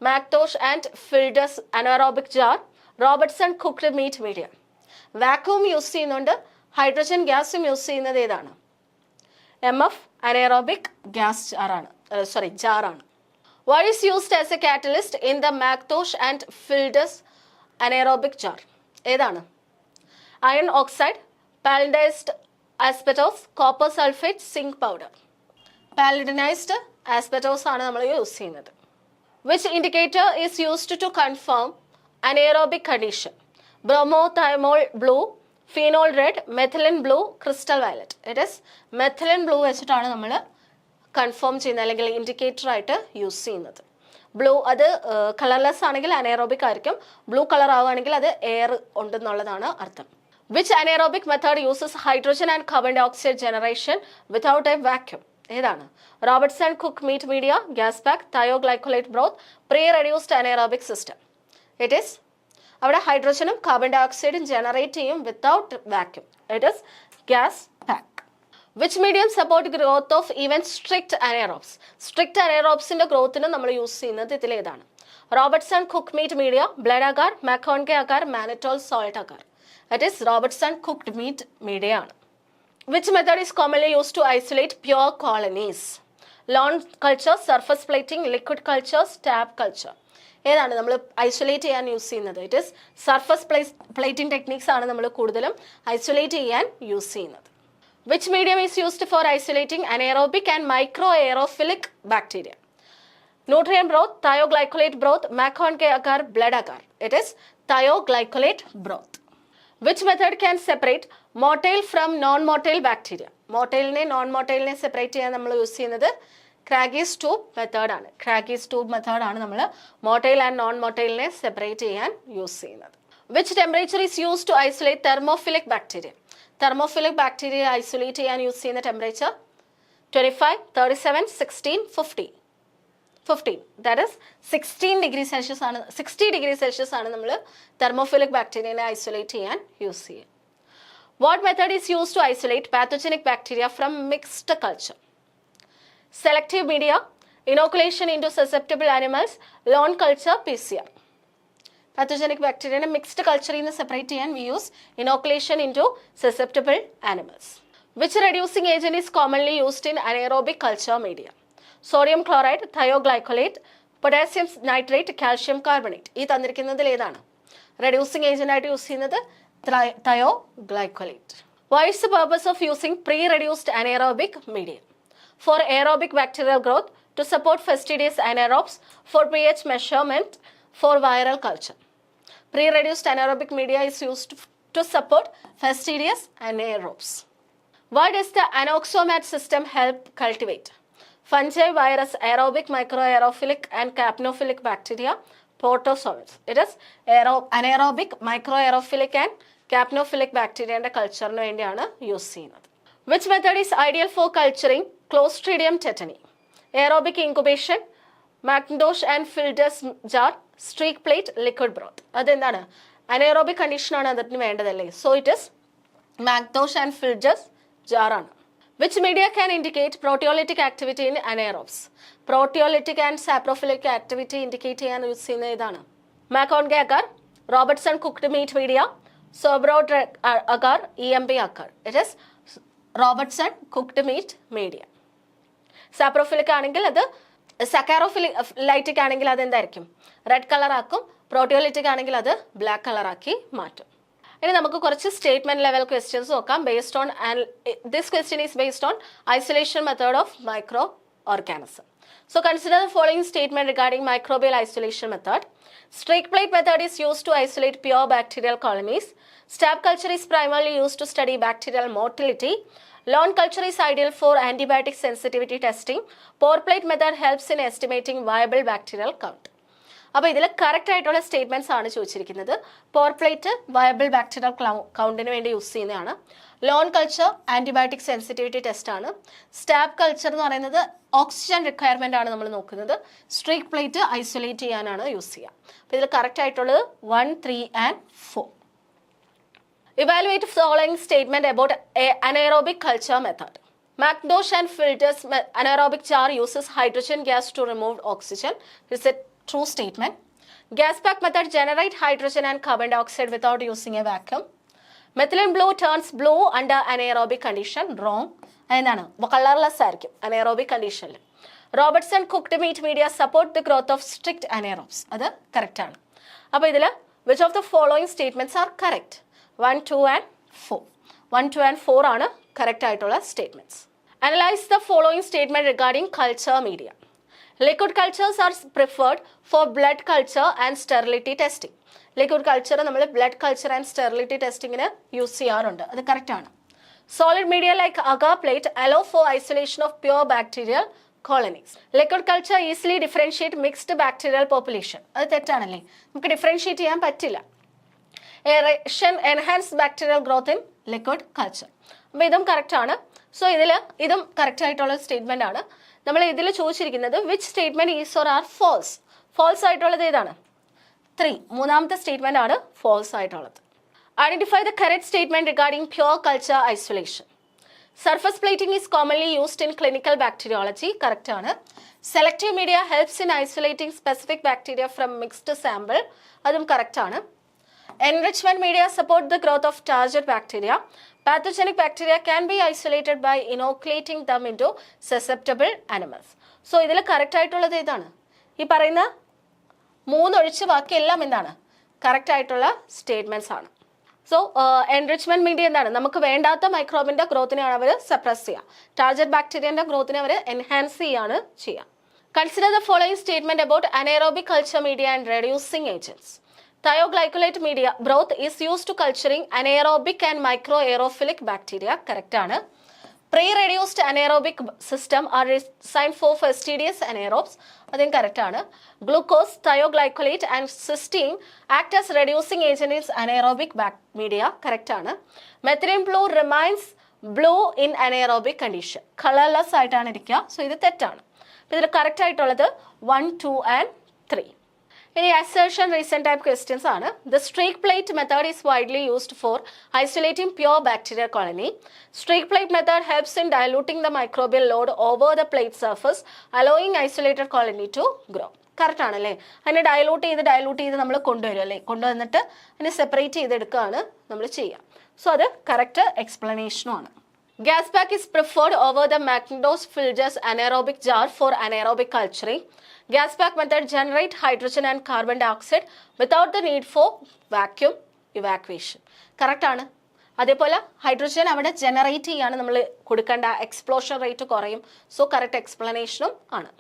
McIntosh and Fildes anaerobic jar, Robertson cooked meat media. Vacuum use ചെയ്യുന്നുണ്ട്, hydrogen ഗ്യാസും use ചെയ്യുന്നത് ഏതാണ്? MF anaerobic gas ജാറാണ്. What is used as a catalyst in the McIntosh and Fildes anaerobic jar? ഏതാണ്? Iron oxide, palladised asbestos, copper sulphate, zinc powder. Palladinised asbestos ആണ് നമ്മൾ use ചെയ്യുന്നത്. Which indicator is used to confirm anaerobic condition? Bromothymol blue, phenol red, methylene blue, crystal violet. It is methylene blue വെച്ചിട്ടാണ് നമ്മൾ confirm ചെയ്യുന്നത് അല്ലെങ്കിൽ indicator ആയിട്ട് use ചെയ്യുന്നത്. Blue അത് കളർലെസ് ആണെങ്കിൽ അനേറോബിക് ആയിരിക്കും, ബ്ലൂ കളർ ആവുകയാണെങ്കിൽ അത് എയർ ഉണ്ടെന്നുള്ളതാണ് അർത്ഥം. Which anaerobic method uses hydrogen and carbon dye oxide generation without a vacuum? ഏതാണ്? Robertson cook meat media, gas pack, thioglycollate broth, pre reduced anaerobic system. It is അവിടെ ഹൈഡ്രോജനും carbon ഡൈ ഓക്സൈഡും generate ചെയ്യും without vacuum. It is gas pack. Which medium support growth of even strict anaerobes? Strict അനേറോബ്സിന്റെ ഗ്രോത്തിന് നമ്മൾ use ചെയ്യുന്നത് ഇതിലേതാണ്? Robertson cook meat media, blood agar, MacConkey agar, mannitol salt agar. It is Robertson cooked meat media ആണ്. Which method is commonly use to isolate pure colonies? Lawn culture, surface plating, liquid culture, stab culture. ഏതാണ് നമ്മൾ isolate ചെയ്യാൻ use ചെയ്യുന്നത്? It is surface plating techniques ആണ് നമ്മൾ കൂടുതലും isolate ചെയ്യാൻ use ചെയ്യുന്നത്. Which medium is used for isolating anaerobic and micro aerophilic bacteria? Nutrient broth, thioglycollate broth, MacConkey agar, blood agar. It is thioglycollate broth. Which method can separate motile from non motile bacteria? മോട്ടൈലിനെ non മോട്ടൈലിനെ separate ചെയ്യാൻ നമ്മൾ use ചെയ്യുന്നത് ക്രാഗീസ് tube മെത്തേഡാണ്. ക്രാഗീസ് tube മെത്തേഡാണ് നമ്മൾ motile and non മോട്ടൈലിനെ separate ചെയ്യാൻ യൂസ് ചെയ്യുന്നത്. Which temperature is use to isolate thermophilic bacteria? Thermophilic bacteria isolate ചെയ്യാൻ യൂസ് ചെയ്യുന്ന temperature 25, 37, 16, 50. 15. That is 16 degree Celsius ആണ്. 60 ഡിഗ്രി സെൽഷ്യസ് ആണ് നമ്മൾ തെർമോഫിലിക് ബാക്ടീരിയനെ ഐസൊലേറ്റ് ചെയ്യാൻ യൂസ് ചെയ്യുക. What method is use to isolate pathogenic bacteria from mixed culture? Selective media, inoculation into susceptible animals, lawn culture, PCR. Pathogenic ബാക്ടീരിയനെ mixed കൾച്ചറിൽ നിന്ന് separate ചെയ്യാൻ we use inoculation into susceptible animals. Which reducing agent is commonly used in anaerobic culture media? Sodium chloride, thioglycollate, potassium nitrate, calcium carbonate. ഈ തന്നിരിക്കുന്നതിൽ ഏതാണ് reducing agent ആയിട്ട് use ചെയ്യുന്നത്? Thioglycollate. What is the purpose of using pre reduced anaerobic media? For aerobic bacterial growth, to support fastidious anaerobes, for pH measurement, for viral culture. Pre-reduced anaerobic media is used to support fastidious anaerobes. Why does the anoxomat system help cultivate? Fungi, virus, aerobic, microaerophilic and capnophilic bacteria, protozoans. It is anaerobic, microaerophilic and capnophilic ബാക്ടീരിയയുടെ കൾച്ചറിന് വേണ്ടിയാണ് use ചെയ്യുന്നത്. Which method is ideal for culturing Clostridium tetani? Aerobic incubation, McIntosh and Fildes jar, streak plate, liquid broth. അതെന്താണ്? Anaerobic കണ്ടീഷനാണ് അതിന് വേണ്ടതല്ലേ. So it is McIntosh and Fildes jar ആണ്. Which media can indicate proteolytic activity in anaerobes? Proteolytic and saprophilic activity indicate ചെയ്യാൻ use ചെയ്യുന്ന ഇതാണ് MacConkey agar, Robertson cooked meat media, Sabouraud agar, EMB agar. It is Robertson cooked meat media. Saprophilic ആണെങ്കിൽ അത് സക്കാരോഫിലൈറ്റിക് ആണെങ്കിൽ അത് എന്തായിരിക്കും? Red colour ആക്കും. പ്രോട്ടിയോലിറ്റിക് ആണെങ്കിൽ അത് ബ്ലാക്ക് കളറാക്കി മാറ്റും. ഇനി നമുക്ക് കുറച്ച് സ്റ്റേറ്റ്മെന്റ് ലെവൽ ക്വസ്റ്റ്യൻസ് നോക്കാം. Based on this question is based on isolation method of micro organism. So consider the following statement regarding microbial isolation method. Streak plate method is used to isolate pure bacterial colonies. Stab culture is primarily used to study bacterial motility. Lawn culture is ideal for antibiotic sensitivity testing. Pore plate method helps in estimating viable bacterial count. അപ്പോൾ ഇതിൽ correct ആയിട്ടുള്ള statements ആണ് ചോദിച്ചിരിക്കുന്നത്. പോർ plate viable bacterial കൗണ്ടിന് വേണ്ടി use ചെയ്യുന്നതാണ്. Loan culture antibiotic sensitivity test ആണ്. Stab culture എന്ന് പറയുന്നത് ഓക്സിജൻ റിക്വയർമെന്റ് ആണ് നമ്മൾ നോക്കുന്നത്. സ്ട്രീക്ക് പ്ലേറ്റ് ഐസൊലേറ്റ് ചെയ്യാനാണ് യൂസ് ചെയ്യുക. അപ്പോൾ ഇതിൽ കറക്റ്റ് ആയിട്ടുള്ളത് 1, 3 and 4. Evaluate the following statement about anaerobic culture method. Mackintosh and Filter's anaerobic jar uses hydrogen gas to remove oxygen. It's a true statement. Gas pack method generate hydrogen and carbon dioxide without using a vacuum. Methylene blue turns blue under anaerobic condition. Wrong. എന്താണ്? Colourless ആയിരിക്കും anaerobic condition. Robertson cooked meat media support the growth of strict anaerobes. അത് correct ആണ്. അപ്പോൾ ഇതിൽ which of the following statements are correct? 1, 2 and 4. 1, 2 and 4 ആണ് correct ആയിട്ടുള്ള statements. Analyze the following statement regarding culture media. Liquid cultures are preferred for blood culture and sterility testing. Liquid culture നമ്മൾ blood culture and sterility testingന് use ചെയ്യാറുണ്ട്. അത് correct ആണ്. Solid media like agar plate allow for isolation of pure bacterial colonies. Liquid culture easily differentiate mixed bacterial population. അത് തെറ്റാണല്ലേ. നമുക്ക് differentiate ചെയ്യാൻ പറ്റില്ല. Aeration enhance bacterial growth in liquid culture. അപ്പോൾ ഇതും കറക്റ്റ് ആണ്. സോ ഇതും കറക്റ്റ് ആയിട്ടുള്ള സ്റ്റേറ്റ്മെന്റ് ആണ്. നമ്മൾ ഇതിൽ ചോദിച്ചിരിക്കുന്നത് which statement is or are false. False ആയിട്ടുള്ളത് ഏതാണ്? 3. മൂന്നാമത്തെ സ്റ്റേറ്റ്മെന്റ് ആണ് ഫോൾസ് ആയിട്ടുള്ളത്. Identify the correct statement regarding pure culture isolation. Surface plating is commonly used in clinical bacteriology. Correct ആണ്. Selective media helps in isolating specific bacteria from mixed sample. അതും correct ആണ്. Enrichment media support the growth of target bacteria. Pathogenic bacteria can be isolated by inoculating them into susceptible animals. So ഇതിൽ correct ആയിട്ടുള്ളത് ഏതാണ്? ഈ പറയുന്ന 3 ഒഴിച്ച് ബാക്കി എല്ലാം എന്താണ്? കറക്റ്റ് ആയിട്ടുള്ള സ്റ്റേറ്റ്മെന്റ്സ് ആണ്. സോ എൻറിച്ച്മെന്റ് മീഡിയ എന്താണ്? നമുക്ക് വേണ്ടാത്ത മൈക്രോബിന്റെ ഗ്രോത്തിനെയാണ് അവർ സപ്രസ് ചെയ്യുക. ടാർഗറ്റ് ബാക്ടീരിയന്റെ ഗ്രോത്തിനെ അവർ എൻഹാൻസ് ചെയ്യാണ് ചെയ്യുക. Consider the following statement about anaerobic culture media and reducing agents. Thioglycolate media broth is used to culturing anaerobic and microaerophilic bacteria. Correct ആണ്. Pre-reduced anaerobic system are designed for fastidious anaerobes. അതും correct ആണ്. Glucose, thioglycolate and cysteine act as reducing agent in anaerobic media. Correct ആണ്. Methylene blue remains blue in anaerobic condition. Colourless ആയിട്ടാണ് ഇരിക്കുക. So ഇത് തെറ്റാണ്. ഇതിൽ correct ആയിട്ടുള്ളത് 1, 2 and 3. ഇനി assertion recent type questions ആണ്. The streak plate method is widely used for isolating pure bacterial colony. Streak plate method helps in diluting the microbial load over the plate surface, allowing isolated colony to grow. Correct ആണല്ലേ. അതിനെ dilute ചെയ്ത് നമ്മൾ കൊണ്ടുവരും അല്ലേ. കൊണ്ടുവന്നിട്ട് അതിനെ separate ചെയ്തെടുക്കുകയാണ് നമ്മൾ ചെയ്യുക. സോ അത് കറക്റ്റ് എക്സ്പ്ലനേഷനും ആണ്. Gas pack is preferred over the Mackintosh Filter's anaerobic jar for anaerobic culturing. Gas pack method generate hydrogen and carbon dioxide without the need for vacuum evacuation. Correct ആണ്. അതേപോലെ hydrogen അവിടെ generate ചെയ്യാണ് നമ്മൾ കൊടുക്കേണ്ട, explosion rate കുറയും. So correct എക്സ്പ്ലനേഷനും ആണ്.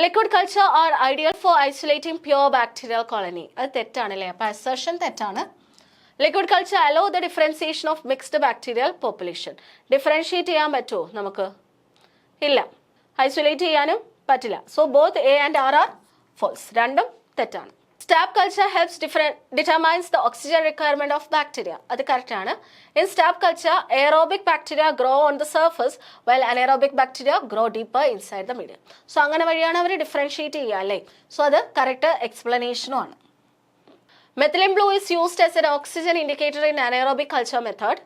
Liquid culture are ideal for isolating pure bacterial colony. അത് തെറ്റാണല്ലേ. അപ്പോൾ അസർഷൻ തെറ്റാണ്. Liquid culture allow the differentiation of mixed bacterial population. Differentiate ചെയ്യാൻ പറ്റുമോ നമുക്ക്? ഇല്ല. ഐസൊലേറ്റ് ചെയ്യാനും പറ്റില്ല. So both A and R are false. രണ്ടും തെറ്റാണ്. Stab culture helps determines the oxygen requirement of bacteria. അത് കറക്റ്റ് ആണ്. In stab culture aerobic bacteria grow on the surface well anaerobic bacteria grow deeper inside the medium. So അങ്ങനെ വഴിയാണ് അവർ differentiate ചെയ്യുക അല്ലേ. So അത് correct എക്സ്പ്ലനേഷനും ആണ്. Methylene blue is used as an oxygen indicator in anaerobic culture method.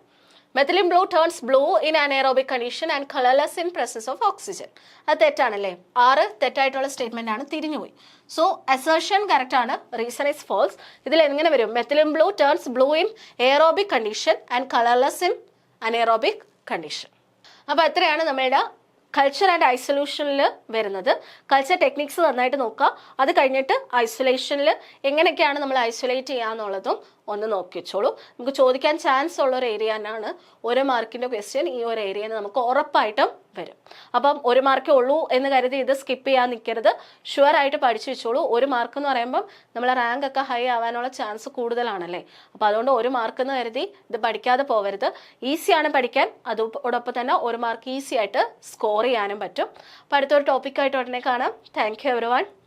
Methylene blue turns blue in anaerobic condition and colorless in presence of oxygen. അത് തെറ്റാണല്ലേ. 6 തെറ്റായിട്ടുള്ള statement ആണ്, തിരിഞ്ഞുപോയി. സോ അസേർഷൻ കറക്റ്റ് ആണ്, reason is false. ഇതിൽ എങ്ങനെ വരും? Methylene blue turns blue in aerobic condition and colourless in anaerobic condition. അപ്പോൾ എത്രയാണ് നമ്മളുടെ കൾച്ചർ ആൻഡ് ഐസൊലേഷനിൽ വരുന്നത്. കൾച്ചർ ടെക്നിക്സ് നന്നായിട്ട് നോക്കുക. അത് കഴിഞ്ഞിട്ട് ഐസൊലേഷനിൽ എങ്ങനെയൊക്കെയാണ് നമ്മൾ ഐസൊലേറ്റ് ചെയ്യുക എന്നുള്ളതും ഒന്ന് നോക്കി വെച്ചോളൂ. നമുക്ക് ചോദിക്കാൻ ചാൻസ് ഉള്ള ഒരു ഏരിയ തന്നെയാണ്. 1 മാർക്കിൻ്റെ ക്വസ്റ്റ്യൻ ഈ ഒരു ഏരിയയിൽ നമുക്ക് ഉറപ്പായിട്ടും വരും. അപ്പം 1 മാർക്കേ ഉള്ളൂ എന്ന് കരുതി ഇത് സ്കിപ്പ് ചെയ്യാൻ നിൽക്കരുത്. ഷുവർ ആയിട്ട് പഠിച്ചു വെച്ചോളൂ. 1 മാർക്ക് എന്ന് പറയുമ്പം നമ്മളെ റാങ്ക് ഒക്കെ ഹൈ ആവാനുള്ള ചാൻസ് കൂടുതലാണല്ലേ. അപ്പോൾ അതുകൊണ്ട് 1 മാർക്ക് എന്ന് കരുതി ഇത് പഠിക്കാതെ പോകരുത്. ഈസിയാണ് പഠിക്കാൻ, അതോടൊപ്പം തന്നെ 1 മാർക്ക് ഈസി ആയിട്ട് സ്കോർ ചെയ്യാനും പറ്റും. അപ്പോൾ അടുത്തൊരു ടോപ്പിക്കായിട്ട് ഉടനെ കാണാം. Thank you everyone.